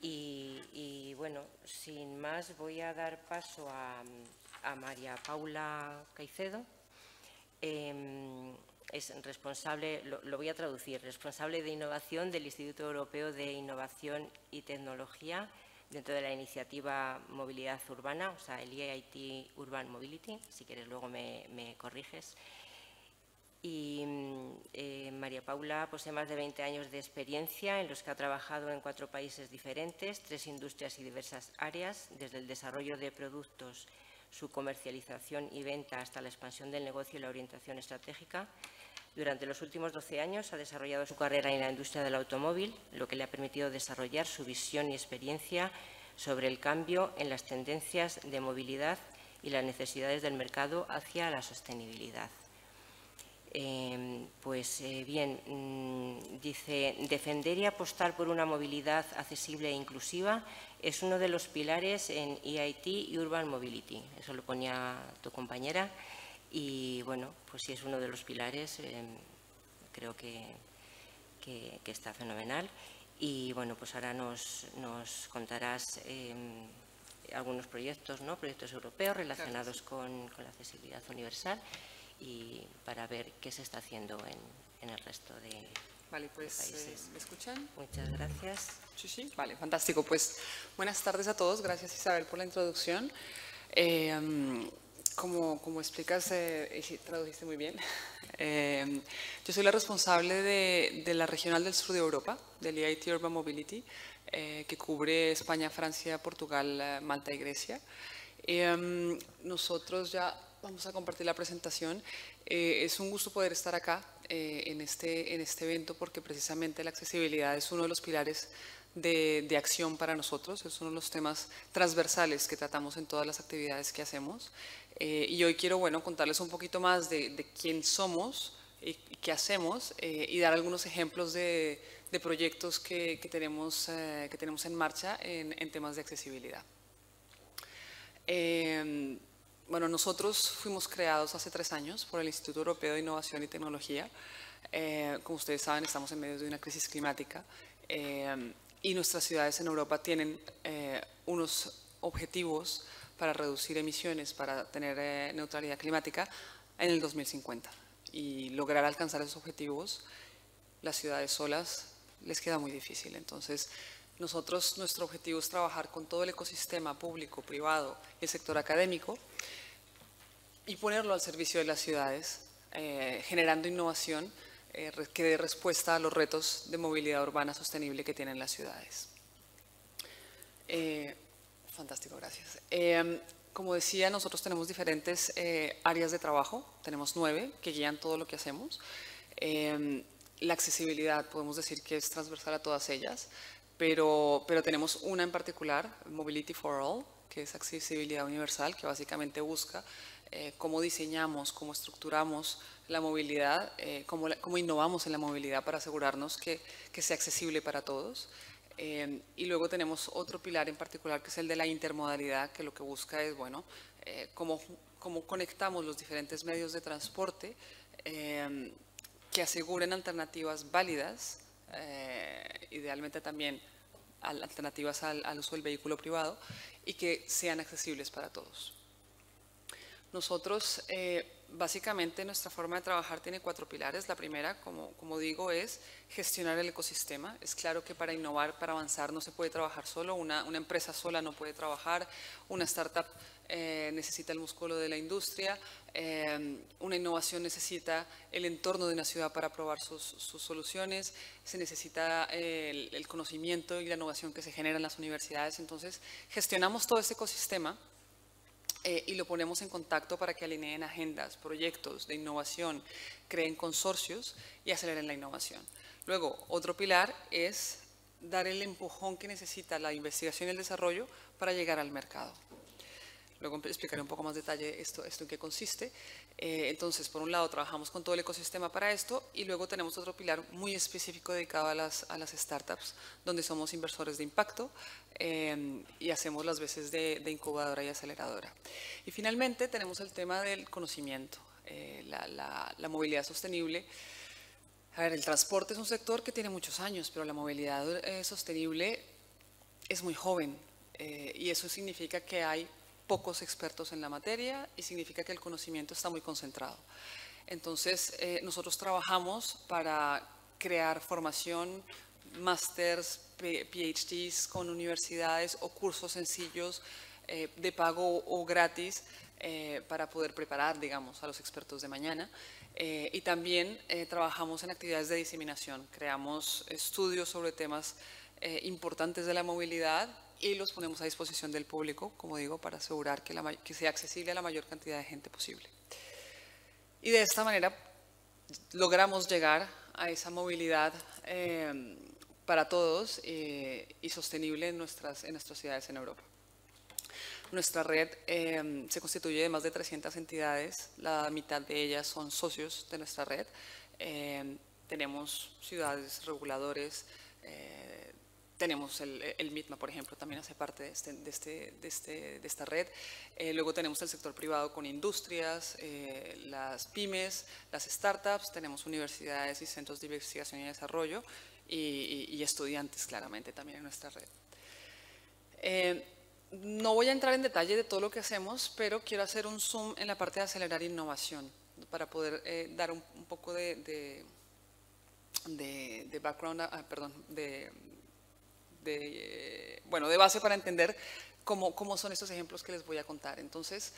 Y bueno, sin más, voy a dar paso a María Paula Caicedo. Es responsable, lo voy a traducir, responsable de innovación del Instituto Europeo de Innovación y Tecnología dentro de la iniciativa Movilidad Urbana, o sea, el EIT Urban Mobility, si quieres luego me corriges. Y María Paula posee más de 20 años de experiencia en los que ha trabajado en 4 países diferentes, 3 industrias y diversas áreas, desde el desarrollo de productos, su comercialización y venta hasta la expansión del negocio y la orientación estratégica. Durante los últimos 12 años ha desarrollado su carrera en la industria del automóvil, lo que le ha permitido desarrollar su visión y experiencia sobre el cambio en las tendencias de movilidad y las necesidades del mercado hacia la sostenibilidad. Dice, defender y apostar por una movilidad accesible e inclusiva es uno de los pilares en EIT y Urban Mobility. Eso lo ponía tu compañera y, bueno, pues si es uno de los pilares, creo que está fenomenal. Y, bueno, pues ahora nos contarás algunos proyectos, ¿no? Proyectos europeos relacionados con la accesibilidad universal y para ver qué se está haciendo en el resto de países. ¿Me escuchan? Muchas gracias. Sí. Vale, fantástico. Pues buenas tardes a todos. Gracias, Isabel, por la introducción. Como explicas, tradujiste muy bien. Yo soy la responsable de la regional del sur de Europa, del EIT Urban Mobility, que cubre España, Francia, Portugal, Malta y Grecia. Nosotros ya vamos a compartir la presentación. Es un gusto poder estar acá en este evento porque precisamente la accesibilidad es uno de los pilares de acción para nosotros, es uno de los temas transversales que tratamos en todas las actividades que hacemos. Y hoy quiero, bueno, contarles un poquito más de quién somos y qué hacemos y dar algunos ejemplos de proyectos que tenemos en marcha en temas de accesibilidad. Bueno, nosotros fuimos creados hace 3 años por el Instituto Europeo de Innovación y Tecnología. Como ustedes saben, estamos en medio de una crisis climática y nuestras ciudades en Europa tienen unos objetivos para reducir emisiones, para tener neutralidad climática en el 2050. Y lograr alcanzar esos objetivos, las ciudades solas les queda muy difícil. Entonces, nuestro objetivo es trabajar con todo el ecosistema público, privado y el sector académico y ponerlo al servicio de las ciudades, generando innovación que dé respuesta a los retos de movilidad urbana sostenible que tienen las ciudades. Fantástico, gracias. Como decía, nosotros tenemos diferentes áreas de trabajo, tenemos 9 que guían todo lo que hacemos. La accesibilidad podemos decir que es transversal a todas ellas, pero tenemos una en particular, Mobility for All, que es accesibilidad universal, que básicamente busca cómo diseñamos, cómo estructuramos la movilidad, cómo innovamos en la movilidad para asegurarnos que sea accesible para todos. Y luego tenemos otro pilar en particular que es el de la intermodalidad, que lo que busca es, bueno, cómo conectamos los diferentes medios de transporte que aseguren alternativas válidas, idealmente también alternativas al uso del vehículo privado y que sean accesibles para todos. Nosotros, básicamente, nuestra forma de trabajar tiene 4 pilares. La primera, como digo, es gestionar el ecosistema. Es claro que para innovar, para avanzar, no se puede trabajar solo. Una empresa sola no puede trabajar. Una startup necesita el músculo de la industria. Una innovación necesita el entorno de una ciudad para probar sus soluciones. Se necesita el conocimiento y la innovación que se genera en las universidades. Entonces, gestionamos todo ese ecosistema y lo ponemos en contacto para que alineen agendas, proyectos de innovación, creen consorcios y aceleren la innovación. Luego, otro pilar es dar el empujón que necesita la investigación y el desarrollo para llegar al mercado. Luego explicaré un poco más detalle esto en qué consiste. Entonces, por un lado, trabajamos con todo el ecosistema para esto y luego tenemos otro pilar muy específico dedicado a las startups, donde somos inversores de impacto y hacemos las veces de incubadora y aceleradora. Y finalmente tenemos el tema del conocimiento, la movilidad sostenible. A ver, el transporte es un sector que tiene muchos años, pero la movilidad sostenible es muy joven y eso significa que hay pocos expertos en la materia y significa que el conocimiento está muy concentrado. Entonces, nosotros trabajamos para crear formación, másters, PhDs con universidades o cursos sencillos de pago o gratis para poder preparar, digamos, a los expertos de mañana. Y también trabajamos en actividades de diseminación. Creamos estudios sobre temas importantes de la movilidad y los ponemos a disposición del público, como digo, para asegurar que sea accesible a la mayor cantidad de gente posible. Y de esta manera logramos llegar a esa movilidad para todos y sostenible en nuestras ciudades en Europa. Nuestra red se constituye de más de 300 entidades, la mitad de ellas son socios de nuestra red. Tenemos ciudades, reguladores, tenemos el MITMA, por ejemplo, también hace parte de esta red. Luego tenemos el sector privado con industrias, las pymes, las startups, tenemos universidades y centros de investigación y desarrollo y estudiantes, claramente, también en nuestra red. No voy a entrar en detalle de todo lo que hacemos, pero quiero hacer un zoom en la parte de acelerar innovación para poder dar un poco de background, de base para entender cómo son estos ejemplos que les voy a contar. Entonces,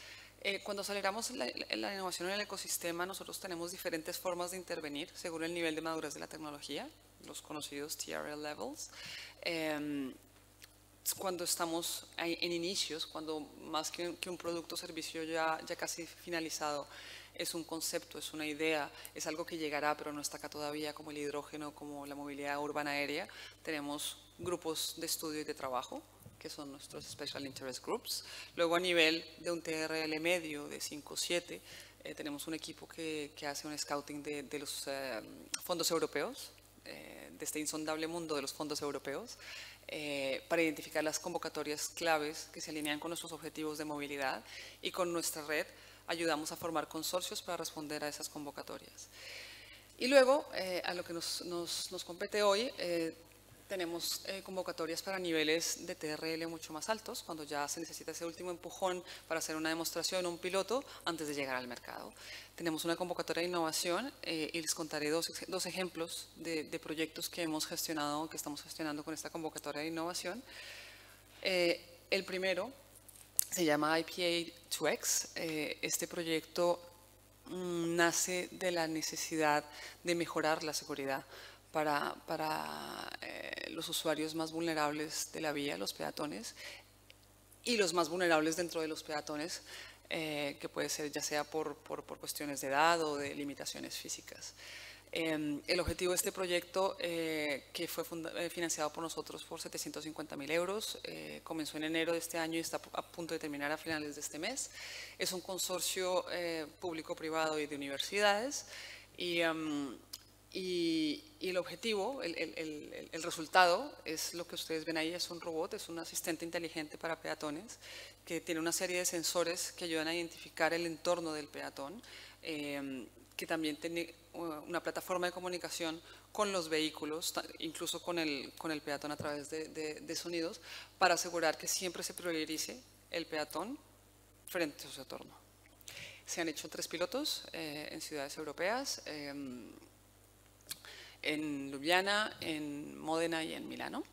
cuando aceleramos la innovación en el ecosistema, nosotros tenemos diferentes formas de intervenir según el nivel de madurez de la tecnología, los conocidos TRL levels. Cuando estamos en inicios, cuando más que un producto o servicio ya casi finalizado, es un concepto, es una idea, es algo que llegará pero no está acá todavía, como el hidrógeno, como la movilidad urbana aérea, tenemos grupos de estudio y de trabajo, que son nuestros Special Interest Groups. Luego a nivel de un TRL medio de 5 o 7, tenemos un equipo que hace un scouting de los fondos europeos, de este insondable mundo de los fondos europeos, para identificar las convocatorias claves que se alinean con nuestros objetivos de movilidad, y con nuestra red ayudamos a formar consorcios para responder a esas convocatorias. Y luego, a lo que nos compete hoy, tenemos convocatorias para niveles de TRL mucho más altos, cuando ya se necesita ese último empujón para hacer una demostración o un piloto antes de llegar al mercado. Tenemos una convocatoria de innovación y les contaré dos ejemplos de proyectos que hemos gestionado, que estamos gestionando con esta convocatoria de innovación. El primero se llama IPA2X. Este proyecto nace de la necesidad de mejorar la seguridad para los usuarios más vulnerables de la vía, los peatones, y los más vulnerables dentro de los peatones, que puede ser ya sea por cuestiones de edad o de limitaciones físicas. El objetivo de este proyecto, que fue financiado por nosotros por 750.000 euros, comenzó en enero de este año y está a punto de terminar a finales de este mes. Es un consorcio público-privado y de universidades, y el objetivo, el resultado es lo que ustedes ven ahí. Es un robot, es un asistente inteligente para peatones que tiene una serie de sensores que ayudan a identificar el entorno del peatón, que también tiene una plataforma de comunicación con los vehículos, incluso con el peatón a través de sonidos, para asegurar que siempre se priorice el peatón frente a su entorno. Se han hecho 3 pilotos en ciudades europeas, en Ljubljana, en Módena y en Milano.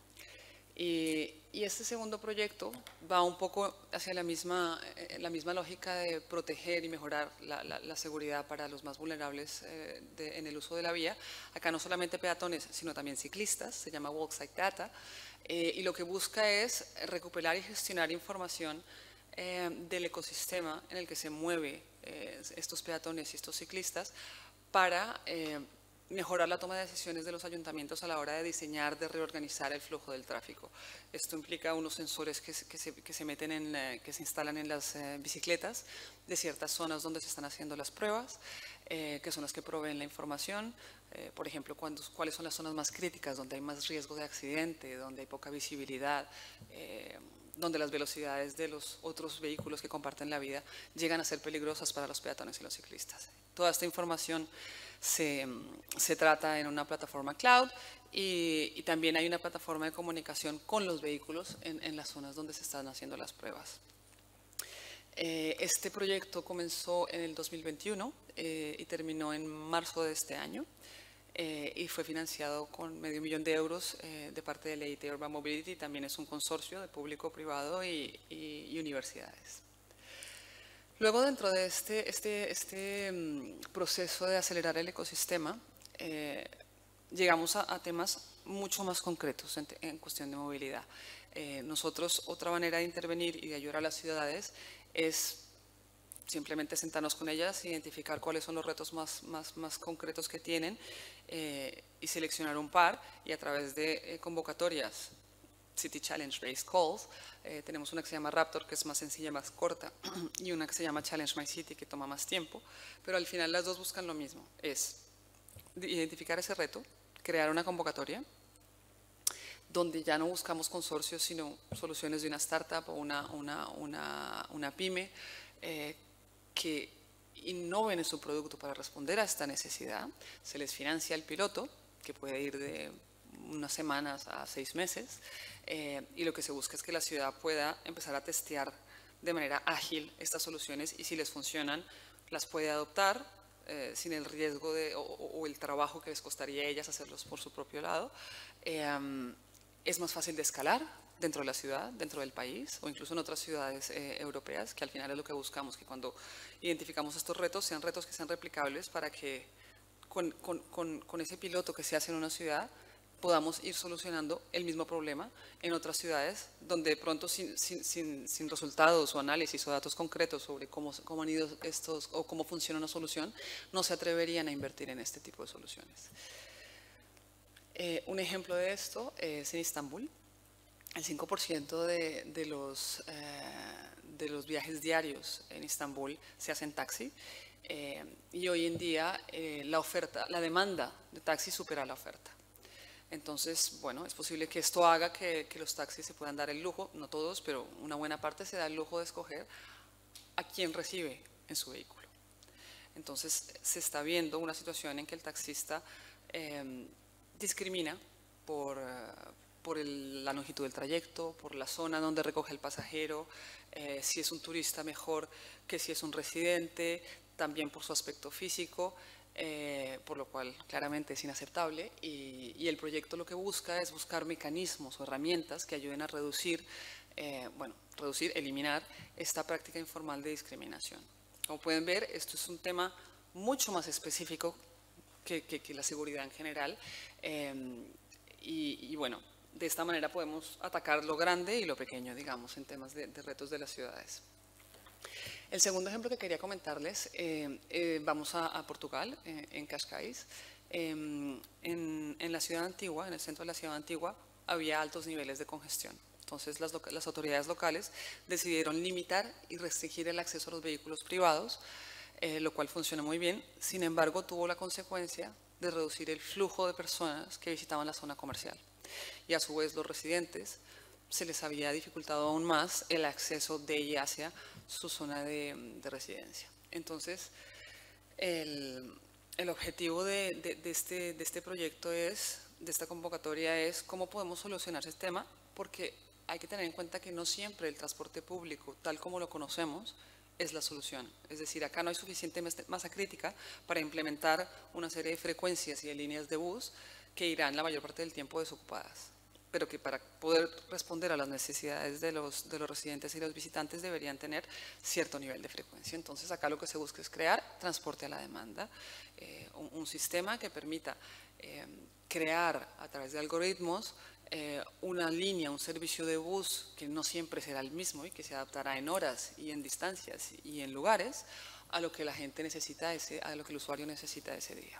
Y este segundo proyecto va un poco hacia la misma lógica de proteger y mejorar la seguridad para los más vulnerables en el uso de la vía. Acá no solamente peatones, sino también ciclistas, se llama WalkSight Data, y lo que busca es recuperar y gestionar información del ecosistema en el que se mueven estos peatones y estos ciclistas, para mejorar la toma de decisiones de los ayuntamientos a la hora de diseñar, de reorganizar el flujo del tráfico. Esto implica unos sensores que se instalan en las bicicletas de ciertas zonas donde se están haciendo las pruebas, que son las que proveen la información. Por ejemplo, cuáles son las zonas más críticas, donde hay más riesgo de accidente, donde hay poca visibilidad, donde las velocidades de los otros vehículos que comparten la vía llegan a ser peligrosas para los peatones y los ciclistas. Toda esta información se trata en una plataforma cloud y también hay una plataforma de comunicación con los vehículos en las zonas donde se están haciendo las pruebas. Este proyecto comenzó en el 2021 y terminó en marzo de este año. Y fue financiado con medio millón de euros de parte de EIT Urban Mobility. También es un consorcio de público, privado y universidades. Luego, dentro de este proceso de acelerar el ecosistema, llegamos a temas mucho más concretos en cuestión de movilidad. Nosotros, otra manera de intervenir y de ayudar a las ciudades es simplemente sentarnos con ellas, identificar cuáles son los retos más concretos que tienen y seleccionar un par, y a través de convocatorias, City Challenge Based Calls, tenemos una que se llama Raptor, que es más sencilla, más corta, y una que se llama Challenge My City, que toma más tiempo, pero al final las dos buscan lo mismo, es identificar ese reto, crear una convocatoria, donde ya no buscamos consorcios, sino soluciones de una startup o una pyme, que innoven en su producto para responder a esta necesidad. Se les financia el piloto, que puede ir de unas semanas a 6 meses, y lo que se busca es que la ciudad pueda empezar a testear de manera ágil estas soluciones, y si les funcionan, las puede adoptar sin el riesgo o el trabajo que les costaría a ellas hacerlos por su propio lado. Es más fácil de escalar dentro de la ciudad, dentro del país o incluso en otras ciudades europeas, que al final es lo que buscamos, que cuando identificamos estos retos sean retos que sean replicables, para que con ese piloto que se hace en una ciudad podamos ir solucionando el mismo problema en otras ciudades, donde de pronto sin resultados o análisis o datos concretos sobre cómo han ido estos o cómo funciona una solución, no se atreverían a invertir en este tipo de soluciones. Un ejemplo de esto es en Estambul. El 5% de los viajes diarios en Estambul se hacen en taxi, y hoy en día la demanda de taxi supera la oferta. Entonces, bueno, es posible que esto haga que los taxis se puedan dar el lujo, no todos, pero una buena parte se da el lujo de escoger a quién recibe en su vehículo. Entonces, se está viendo una situación en que el taxista discrimina por la longitud del trayecto, por la zona donde recoge el pasajero, si es un turista mejor que si es un residente, también por su aspecto físico, por lo cual claramente es inaceptable, y el proyecto lo que busca es buscar mecanismos o herramientas que ayuden a eliminar esta práctica informal de discriminación. Como pueden ver, esto es un tema mucho más específico que la seguridad en general, y bueno, de esta manera podemos atacar lo grande y lo pequeño, digamos, en temas de retos de las ciudades. El segundo ejemplo que quería comentarles, vamos a Portugal, en Cascais. En la ciudad antigua, en el centro de la ciudad antigua, había altos niveles de congestión. Entonces, las autoridades locales decidieron limitar y restringir el acceso a los vehículos privados, lo cual funcionó muy bien. Sin embargo, tuvo la consecuencia de reducir el flujo de personas que visitaban la zona comercial. Y a su vez, los residentes se les había dificultado aún más el acceso de y hacia su zona de residencia. Entonces, el objetivo de este proyecto de esta convocatoria es cómo podemos solucionar este tema, porque hay que tener en cuenta que no siempre el transporte público, tal como lo conocemos, es la solución. Es decir, acá no hay suficiente masa crítica para implementar una serie de frecuencias y de líneas de bus que irán la mayor parte del tiempo desocupadas, pero que para poder responder a las necesidades de los residentes y los visitantes deberían tener cierto nivel de frecuencia. Entonces, acá lo que se busca es crear transporte a la demanda, un sistema que permita crear a través de algoritmos una línea, un servicio de bus que no siempre será el mismo y que se adaptará en horas y en distancias y en lugares a lo que la gente necesita, a lo que el usuario necesita ese día.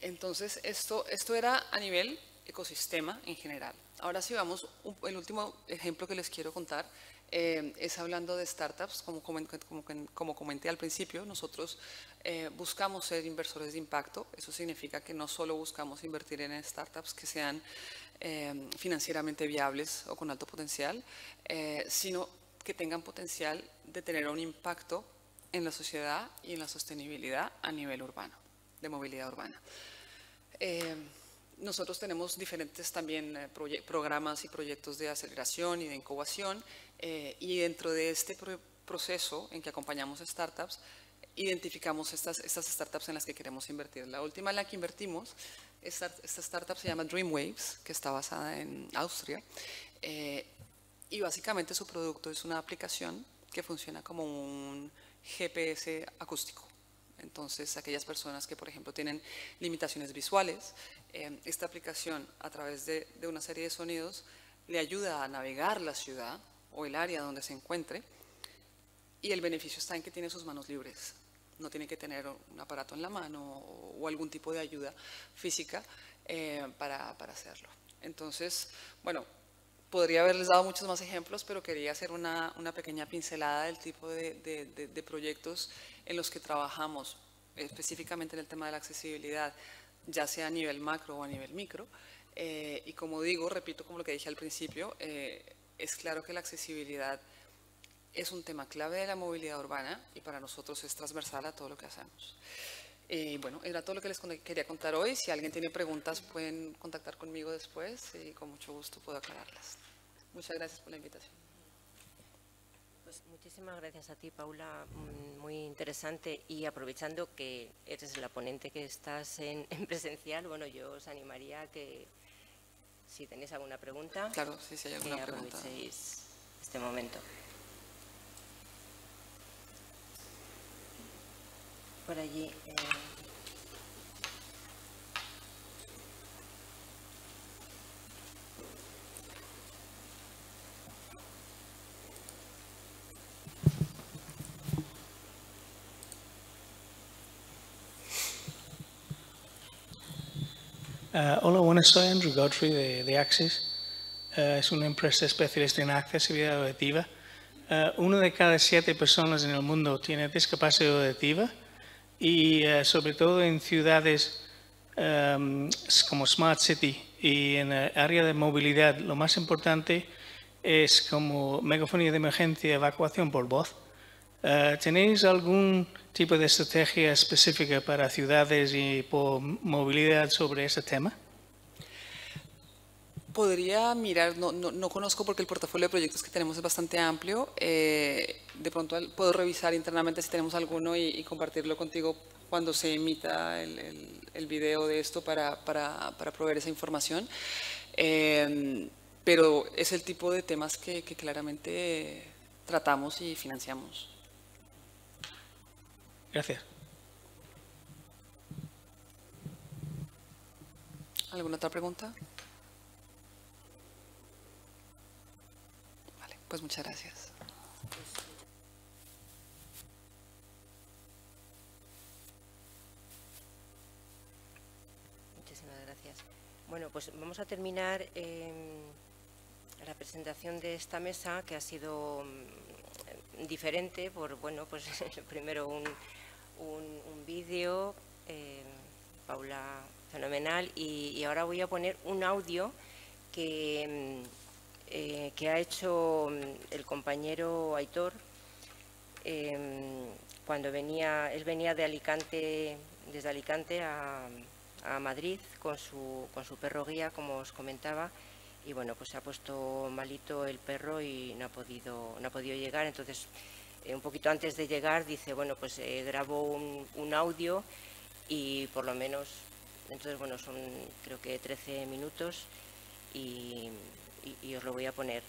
Entonces, esto era a nivel ecosistema en general. Ahora si vamos, el último ejemplo que les quiero contar es hablando de startups. Como comenté al principio, nosotros buscamos ser inversores de impacto. Eso significa que no solo buscamos invertir en startups que sean financieramente viables o con alto potencial, sino que tengan potencial de tener un impacto en la sociedad y en la sostenibilidad a nivel urbano, de movilidad urbana. Nosotros tenemos diferentes también programas y proyectos de aceleración y de incubación, y dentro de este proceso en que acompañamos startups, identificamos estas startups en las que queremos invertir. La última en la que invertimos, esta startup se llama Dreamwaves, que está basada en Austria, y básicamente su producto es una aplicación que funciona como un GPS acústico. Entonces, aquellas personas que, por ejemplo, tienen limitaciones visuales, esta aplicación, a través de una serie de sonidos, le ayuda a navegar la ciudad o el área donde se encuentre, y el beneficio está en que tiene sus manos libres. No tiene que tener un aparato en la mano o algún tipo de ayuda física para hacerlo. Entonces, bueno, podría haberles dado muchos más ejemplos, pero quería hacer una pequeña pincelada del tipo de proyectos en los que trabajamos, específicamente en el tema de la accesibilidad, ya sea a nivel macro o a nivel micro. Y como digo, repito como lo que dije al principio, es claro que la accesibilidad es un tema clave de la movilidad urbana y para nosotros es transversal a todo lo que hacemos. Bueno, era todo lo que les quería contar hoy. Si alguien tiene preguntas, pueden contactar conmigo después y con mucho gusto puedo aclararlas. Muchas gracias por la invitación. Pues muchísimas gracias a ti, Paula, muy interesante. Y aprovechando que eres la ponente que estás en presencial, bueno, yo os animaría a que, si tenéis alguna pregunta, claro, sí, si hay alguna pregunta, aprovechéis este momento. Por allí. Hola, buenas, soy Andrew Godfrey de Axis. Es una empresa especialista en accesibilidad auditiva. 1 de cada 7 personas en el mundo tiene discapacidad auditiva y sobre todo en ciudades como Smart City y en el área de movilidad, lo más importante es como megafonía de emergencia, evacuación por voz. ¿Tenéis algún tipo de estrategia específica para ciudades y por movilidad sobre ese tema? Podría mirar, no conozco porque el portafolio de proyectos que tenemos es bastante amplio. De pronto puedo revisar internamente si tenemos alguno y compartirlo contigo cuando se emita el video de esto para proveer esa información. Pero es el tipo de temas que claramente tratamos y financiamos. Gracias. ¿Alguna otra pregunta? Vale, pues muchas gracias. Muchísimas gracias. Bueno, pues vamos a terminar la presentación de esta mesa, que ha sido diferente por, bueno, pues primero un vídeo, Paula, fenomenal, y ahora voy a poner un audio que ha hecho el compañero Aitor cuando él venía de Alicante, desde Alicante a Madrid con su perro guía, como os comentaba, y bueno, pues se ha puesto malito el perro y no ha podido llegar. Entonces, un poquito antes de llegar dice, bueno, pues grabo un audio y por lo menos, entonces bueno, son creo que 13 minutos y os lo voy a poner.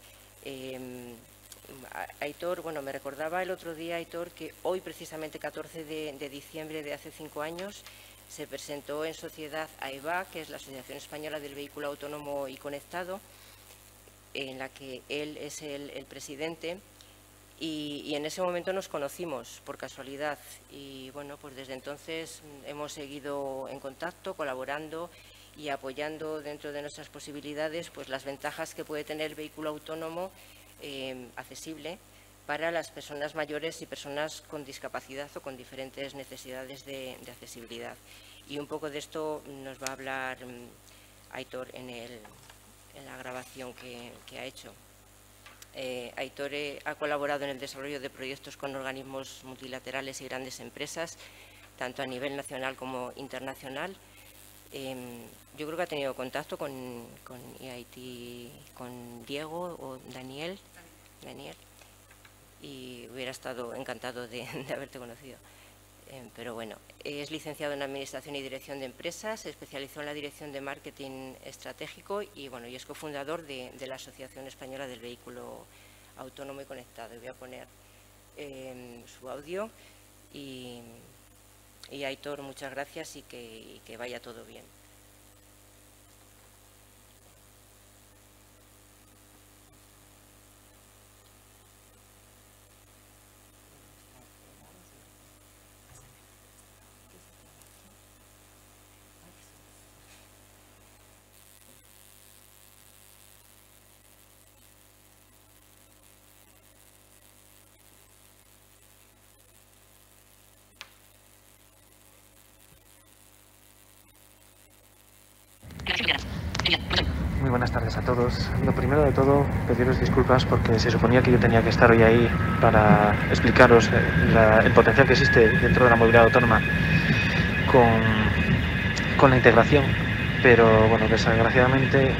Aitor, bueno, me recordaba el otro día, Aitor, que hoy precisamente 14 de diciembre de hace 5 años se presentó en sociedad AEVA, que es la Asociación Española del Vehículo Autónomo y Conectado, en la que él es el presidente, Y en ese momento nos conocimos por casualidad y bueno, pues desde entonces hemos seguido en contacto, colaborando y apoyando dentro de nuestras posibilidades pues las ventajas que puede tener el vehículo autónomo accesible para las personas mayores y personas con discapacidad o con diferentes necesidades de accesibilidad. Y un poco de esto nos va a hablar Aitor en la grabación que ha hecho. Aitor ha colaborado en el desarrollo de proyectos con organismos multilaterales y grandes empresas, tanto a nivel nacional como internacional. Yo creo que ha tenido contacto con EIT, con Diego o Daniel, y hubiera estado encantado de haberte conocido. Pero bueno, es licenciado en Administración y Dirección de Empresas, se especializó en la Dirección de Marketing Estratégico y bueno, y es cofundador de la Asociación Española del Vehículo Autónomo y Conectado. Y voy a poner su audio y Aitor, muchas gracias y que vaya todo bien. Muy buenas tardes a todos. Lo primero de todo, pediros disculpas porque se suponía que yo tenía que estar hoy ahí para explicaros el potencial que existe dentro de la movilidad autónoma con la integración, pero bueno, desgraciadamente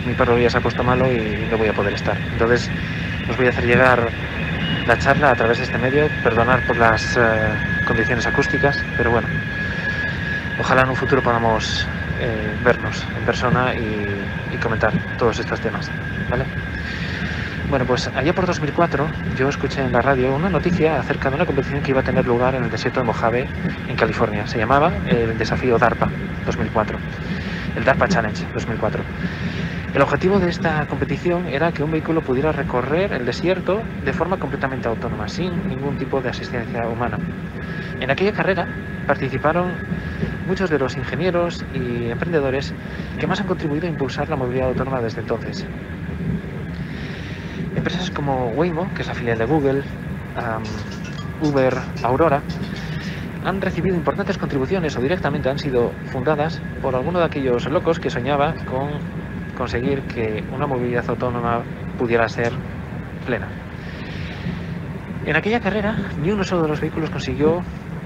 mi perro ya se ha puesto malo y no voy a poder estar. Entonces os voy a hacer llegar la charla a través de este medio, perdonar por las condiciones acústicas, pero bueno, ojalá en un futuro podamos vernos en persona y comentar todos estos temas, ¿vale? Bueno, pues allá por 2004 yo escuché en la radio una noticia acerca de una competición que iba a tener lugar en el desierto de Mojave, en California. Se llamaba el desafío DARPA 2004, el DARPA Challenge 2004. El objetivo de esta competición era que un vehículo pudiera recorrer el desierto de forma completamente autónoma, sin ningún tipo de asistencia humana. En aquella carrera participaron muchos de los ingenieros y emprendedores que más han contribuido a impulsar la movilidad autónoma desde entonces. Empresas como Waymo, que es la filial de Google, Uber, Aurora, han recibido importantes contribuciones o directamente han sido fundadas por alguno de aquellos locos que soñaba con conseguir que una movilidad autónoma pudiera ser plena. En aquella carrera, ni uno solo de los vehículos consiguió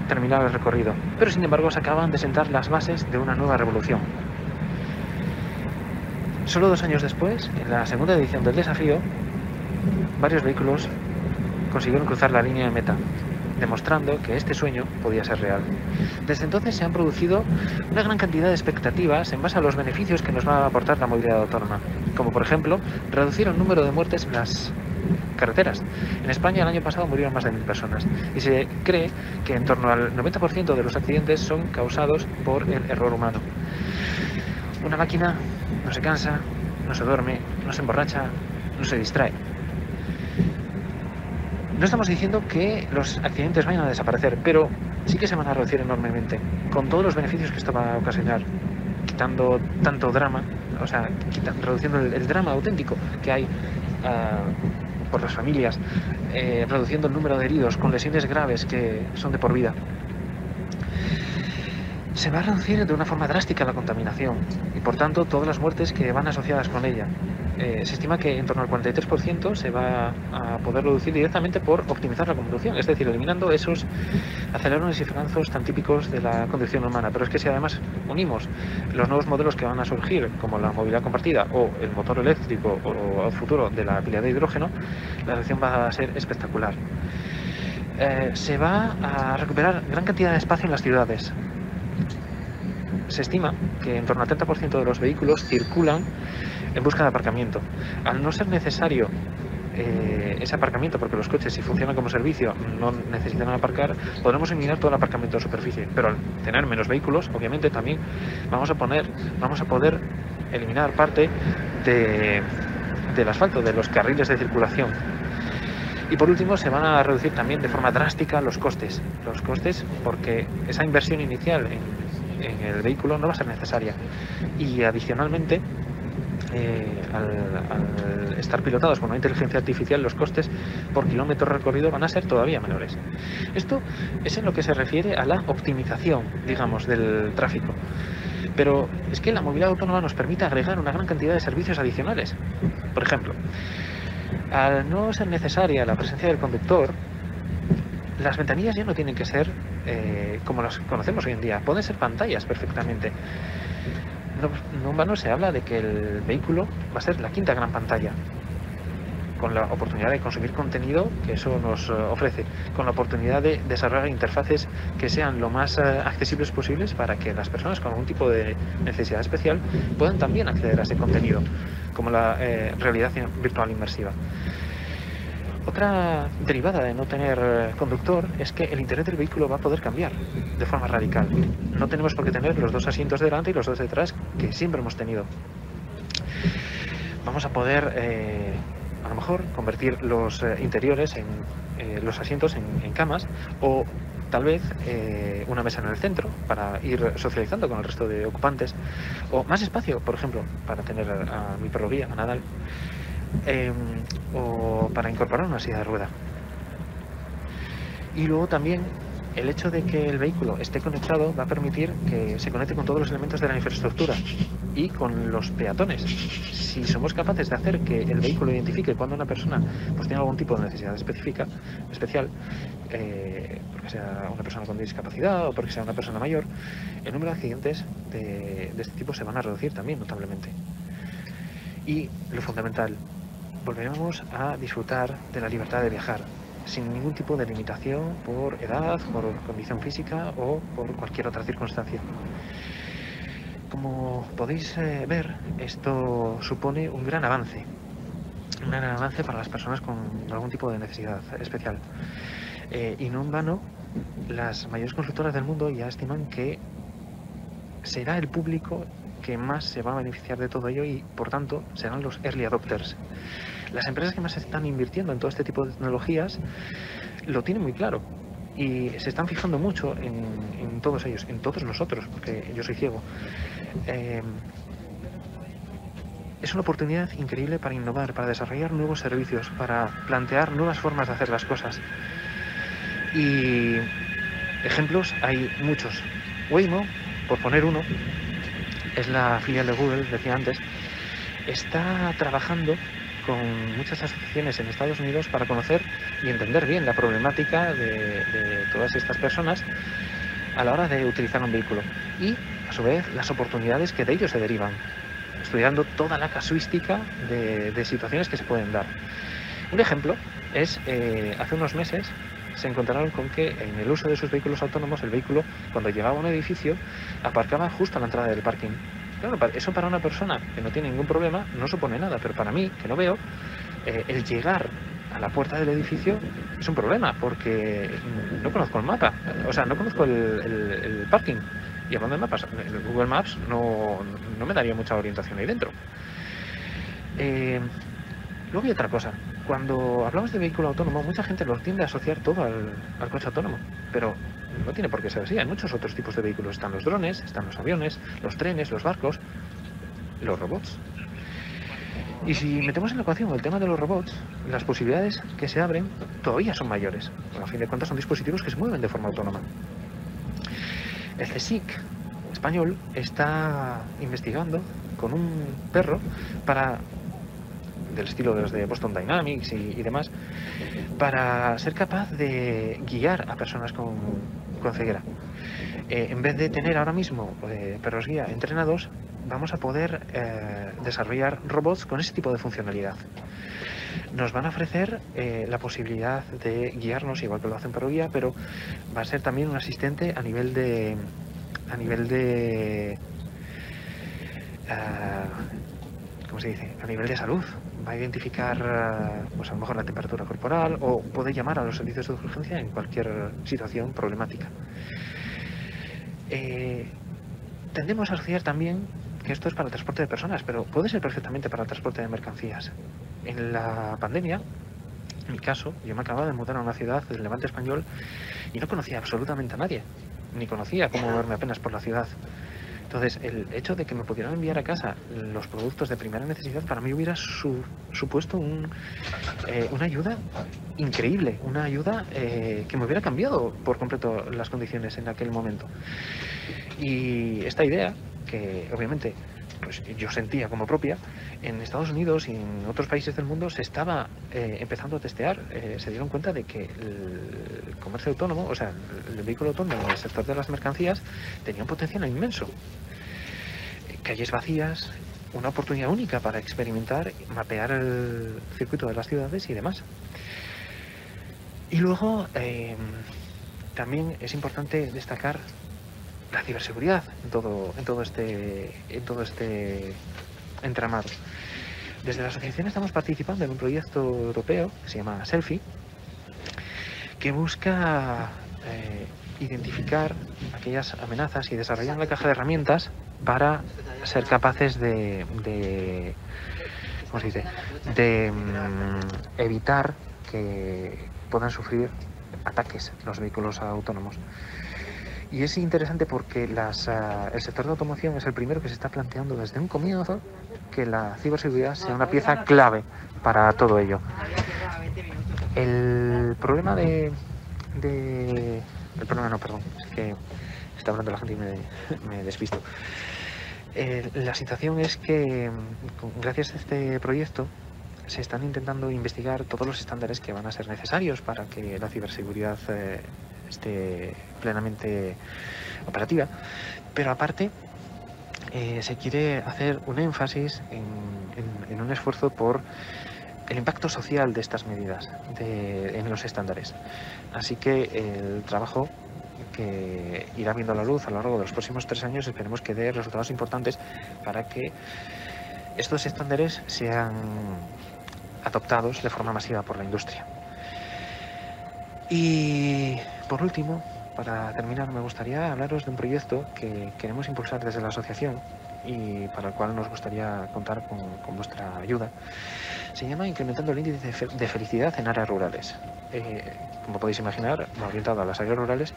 terminar el recorrido, pero sin embargo se acaban de sentar las bases de una nueva revolución. Solo 2 años después, en la segunda edición del desafío, varios vehículos consiguieron cruzar la línea de meta, demostrando que este sueño podía ser real. Desde entonces se han producido una gran cantidad de expectativas en base a los beneficios que nos va a aportar la movilidad autónoma, como por ejemplo reducir el número de muertes en las carreteras. En España el año pasado murieron más de 1000 personas y se cree que en torno al 90% de los accidentes son causados por el error humano. Una máquina no se cansa, no se duerme, no se emborracha, no se distrae. No estamos diciendo que los accidentes vayan a desaparecer, pero sí que se van a reducir enormemente, con todos los beneficios que esto va a ocasionar, quitando tanto drama, o sea, reduciendo el drama auténtico que hay por las familias, reduciendo el número de heridos con lesiones graves que son de por vida. Se va a reducir de una forma drástica la contaminación y por tanto todas las muertes que van asociadas con ella. Se estima que en torno al 43% se va a poder reducir directamente por optimizar la conducción, es decir, eliminando esos acelerones y frenazos tan típicos de la conducción humana. Pero es que si además unimos los nuevos modelos que van a surgir, como la movilidad compartida o el motor eléctrico o el futuro de la pila de hidrógeno, la reducción va a ser espectacular. Se va a recuperar gran cantidad de espacio en las ciudades. Se estima que en torno al 30% de los vehículos circulan en busca de aparcamiento. Al no ser necesario ese aparcamiento, porque los coches, si funcionan como servicio, no necesitan aparcar, podremos eliminar todo el aparcamiento de superficie. Pero al tener menos vehículos, obviamente también vamos a poder eliminar parte del asfalto, de los carriles de circulación. Y por último, se van a reducir también de forma drástica los costes. Los costes porque esa inversión inicial en el vehículo no va a ser necesaria. Y adicionalmente, al estar pilotados con una inteligencia artificial, los costes por kilómetro recorrido van a ser todavía menores. Esto es en lo que se refiere a la optimización, digamos, del tráfico. Pero es que la movilidad autónoma nos permite agregar una gran cantidad de servicios adicionales. Por ejemplo, al no ser necesaria la presencia del conductor, las ventanillas ya no tienen que ser como las conocemos hoy en día. Pueden ser pantallas perfectamente. No en vano se habla de que el vehículo va a ser la quinta gran pantalla, con la oportunidad de consumir contenido que eso nos ofrece, con la oportunidad de desarrollar interfaces que sean lo más accesibles posibles para que las personas con algún tipo de necesidad especial puedan también acceder a ese contenido, como la realidad virtual inmersiva. Otra derivada de no tener conductor es que el interior del vehículo va a poder cambiar de forma radical. No tenemos por qué tener los dos asientos delante y los dos detrás que siempre hemos tenido. Vamos a poder, a lo mejor, convertir los interiores, los asientos en camas, o tal vez una mesa en el centro para ir socializando con el resto de ocupantes, o más espacio, por ejemplo, para tener a mi perro guía, a Nadal. O para incorporar una silla de rueda. Y luego también el hecho de que el vehículo esté conectado va a permitir que se conecte con todos los elementos de la infraestructura y con los peatones. Si somos capaces de hacer que el vehículo identifique cuando una persona pues tiene algún tipo de necesidad especial, porque sea una persona con discapacidad o porque sea una persona mayor, el número de accidentes de este tipo se van a reducir también notablemente. Y lo fundamental, volveremos a disfrutar de la libertad de viajar, sin ningún tipo de limitación por edad, por condición física o por cualquier otra circunstancia. Como podéis ver, esto supone un gran avance para las personas con algún tipo de necesidad especial. Y no en vano, las mayores constructoras del mundo ya estiman que será el público que más se va a beneficiar de todo ello y, por tanto, serán los early adopters. Las empresas que más están invirtiendo en todo este tipo de tecnologías lo tienen muy claro y se están fijando mucho en todos ellos, en todos nosotros, porque yo soy ciego. Es una oportunidad increíble para innovar, para desarrollar nuevos servicios, para plantear nuevas formas de hacer las cosas. Y ejemplos hay muchos. Waymo, por poner uno, es la filial de Google, decía antes, está trabajando con muchas asociaciones en Estados Unidos para conocer y entender bien la problemática de todas estas personas a la hora de utilizar un vehículo y, a su vez, las oportunidades que de ellos se derivan, estudiando toda la casuística de situaciones que se pueden dar. Un ejemplo es, hace unos meses, se encontraron con que en el uso de sus vehículos autónomos, el vehículo, cuando llegaba a un edificio, aparcaba justo a la entrada del parking. Claro, eso para una persona que no tiene ningún problema no supone nada, pero para mí, que no veo, el llegar a la puerta del edificio es un problema, porque no conozco el mapa, o sea, no conozco el parking. Y hablando de mapas, el Google Maps no me daría mucha orientación ahí dentro. Luego hay otra cosa. Cuando hablamos de vehículo autónomo, mucha gente lo tiende a asociar todo al coche autónomo, pero no tiene por qué ser así. Hay muchos otros tipos de vehículos. Están los drones, están los aviones, los trenes, los barcos, los robots. Y si metemos en la ecuación el tema de los robots, las posibilidades que se abren todavía son mayores. Bueno, a fin de cuentas son dispositivos que se mueven de forma autónoma. El CSIC español está investigando con un perro del estilo de los de Boston Dynamics y demás, para ser capaz de guiar a personas con ceguera. En vez de tener ahora mismo perros guía entrenados, vamos a poder desarrollar robots con ese tipo de funcionalidad. Nos van a ofrecer la posibilidad de guiarnos igual que lo hace un perro guía, pero va a ser también un asistente a nivel de ¿cómo se dice? A nivel de salud. Va a identificar pues a lo mejor la temperatura corporal o puede llamar a los servicios de urgencia en cualquier situación problemática. Tendemos a asociar también que esto es para el transporte de personas, pero puede ser perfectamente para el transporte de mercancías. En la pandemia, En mi caso, yo me acababa de mudar a una ciudad del Levante español y no conocía absolutamente a nadie, ni conocía cómo moverme apenas por la ciudad. Entonces, el hecho de que me pudieran enviar a casa los productos de primera necesidad para mí hubiera supuesto una ayuda increíble, una ayuda que me hubiera cambiado por completo las condiciones en aquel momento. Y esta idea, que obviamente pues, yo sentía como propia, en Estados Unidos y en otros países del mundo se estaba empezando a testear. Se dieron cuenta de que el comercio autónomo, o sea, el vehículo autónomo en el sector de las mercancías tenía un potencial inmenso. Calles vacías, una oportunidad única para experimentar, mapear el circuito de las ciudades y demás. Y luego también es importante destacar la ciberseguridad en todo este entramado. Desde la asociación estamos participando en un proyecto europeo que se llama Selfie, que busca identificar aquellas amenazas y desarrollar una caja de herramientas para ser capaces de ¿cómo se dice?, de evitar que puedan sufrir ataques los vehículos autónomos. Y es interesante porque el sector de automoción es el primero que se está planteando desde un comienzo que la ciberseguridad sea una pieza clave para todo ello. El problema es que está hablando la gente y me despisto. La situación es que gracias a este proyecto se están intentando investigar todos los estándares que van a ser necesarios para que la ciberseguridad esté plenamente operativa, pero aparte se quiere hacer un énfasis en un esfuerzo por el impacto social de estas medidas en los estándares. Así que el trabajo que irá viendo la luz a lo largo de los próximos 3 años esperemos que dé resultados importantes para que estos estándares sean adoptados de forma masiva por la industria. Y por último, para terminar, me gustaría hablaros de un proyecto que queremos impulsar desde la asociación y para el cual nos gustaría contar con vuestra ayuda. Se llama Incrementando el índice de felicidad en áreas rurales. Como podéis imaginar, va orientado a las áreas rurales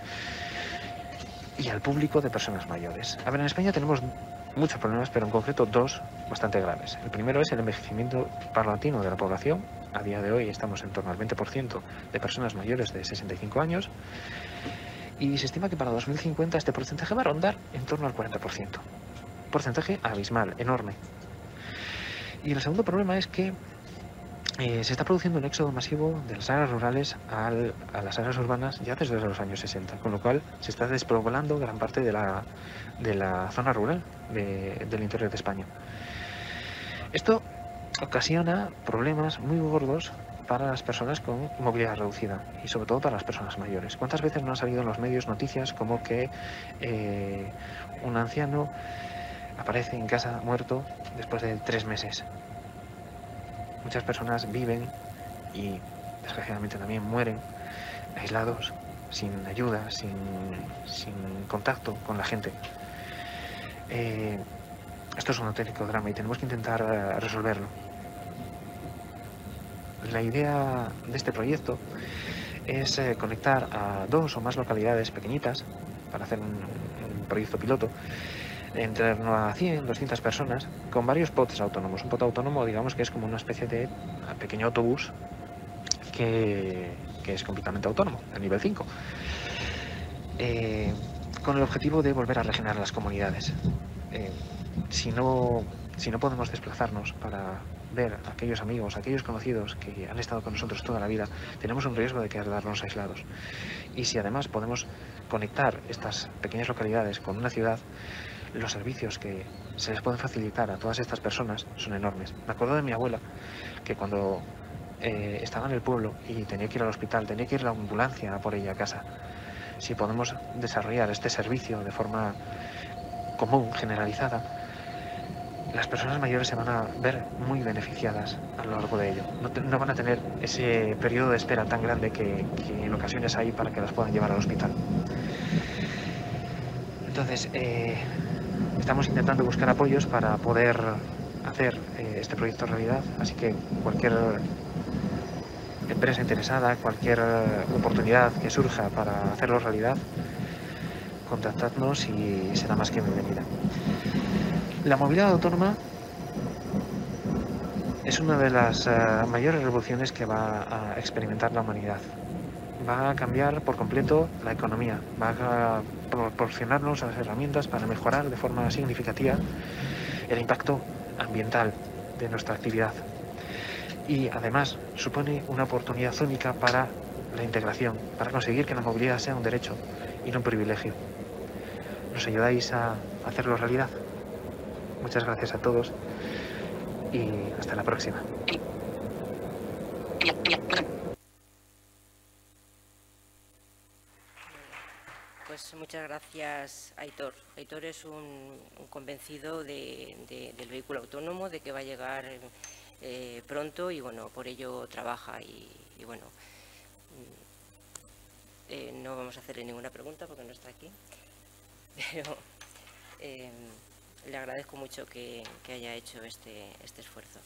y al público de personas mayores. A ver, en España tenemos muchos problemas, pero en concreto 2 bastante graves. El primero es el envejecimiento paulatino de la población. A día de hoy estamos en torno al 20% de personas mayores de 65 años y se estima que para 2050 este porcentaje va a rondar en torno al 40%. Porcentaje abismal, enorme. Y el segundo problema es que se está produciendo un éxodo masivo de las áreas rurales a las áreas urbanas ya desde los años 60, con lo cual se está despoblando gran parte de la zona rural del interior de España. Esto ocasiona problemas muy gordos para las personas con movilidad reducida y sobre todo para las personas mayores. ¿Cuántas veces no han salido en los medios noticias como que un anciano aparece en casa muerto después de 3 meses? Muchas personas viven y desgraciadamente también mueren aislados, sin ayuda, sin contacto con la gente. Esto es un auténtico drama y tenemos que intentar resolverlo. La idea de este proyecto es conectar a 2 o más localidades pequeñitas para hacer un proyecto piloto en torno a 100, 200 personas con varios pods autónomos. Un pod autónomo, digamos que es como una especie de pequeño autobús que es completamente autónomo, a nivel 5, con el objetivo de volver a regenerar las comunidades. Si no podemos desplazarnos para ver a aquellos amigos, a aquellos conocidos que han estado con nosotros toda la vida, tenemos un riesgo de quedarnos aislados. Y si además podemos conectar estas pequeñas localidades con una ciudad, los servicios que se les pueden facilitar a todas estas personas son enormes. Me acuerdo de mi abuela, que cuando estaba en el pueblo y tenía que ir al hospital, tenía que ir la ambulancia a por ella a casa. Si podemos desarrollar este servicio de forma común, generalizada, las personas mayores se van a ver muy beneficiadas a lo largo de ello. No van a tener ese periodo de espera tan grande que en ocasiones hay para que las puedan llevar al hospital. Entonces, estamos intentando buscar apoyos para poder hacer este proyecto realidad, así que cualquier empresa interesada, cualquier oportunidad que surja para hacerlo realidad, contactadnos y será más que bienvenida. La movilidad autónoma es una de las mayores revoluciones que va a experimentar la humanidad. Va a cambiar por completo la economía, va a proporcionarnos las herramientas para mejorar de forma significativa el impacto ambiental de nuestra actividad. Y además supone una oportunidad única para la integración, para conseguir que la movilidad sea un derecho y no un privilegio. ¿Nos ayudáis a hacerlo realidad? Muchas gracias a todos y hasta la próxima. Pues muchas gracias, Aitor. Aitor es un convencido del vehículo autónomo, de que va a llegar pronto y bueno, por ello trabaja y bueno, no vamos a hacerle ninguna pregunta porque no está aquí, pero le agradezco mucho que haya hecho este esfuerzo.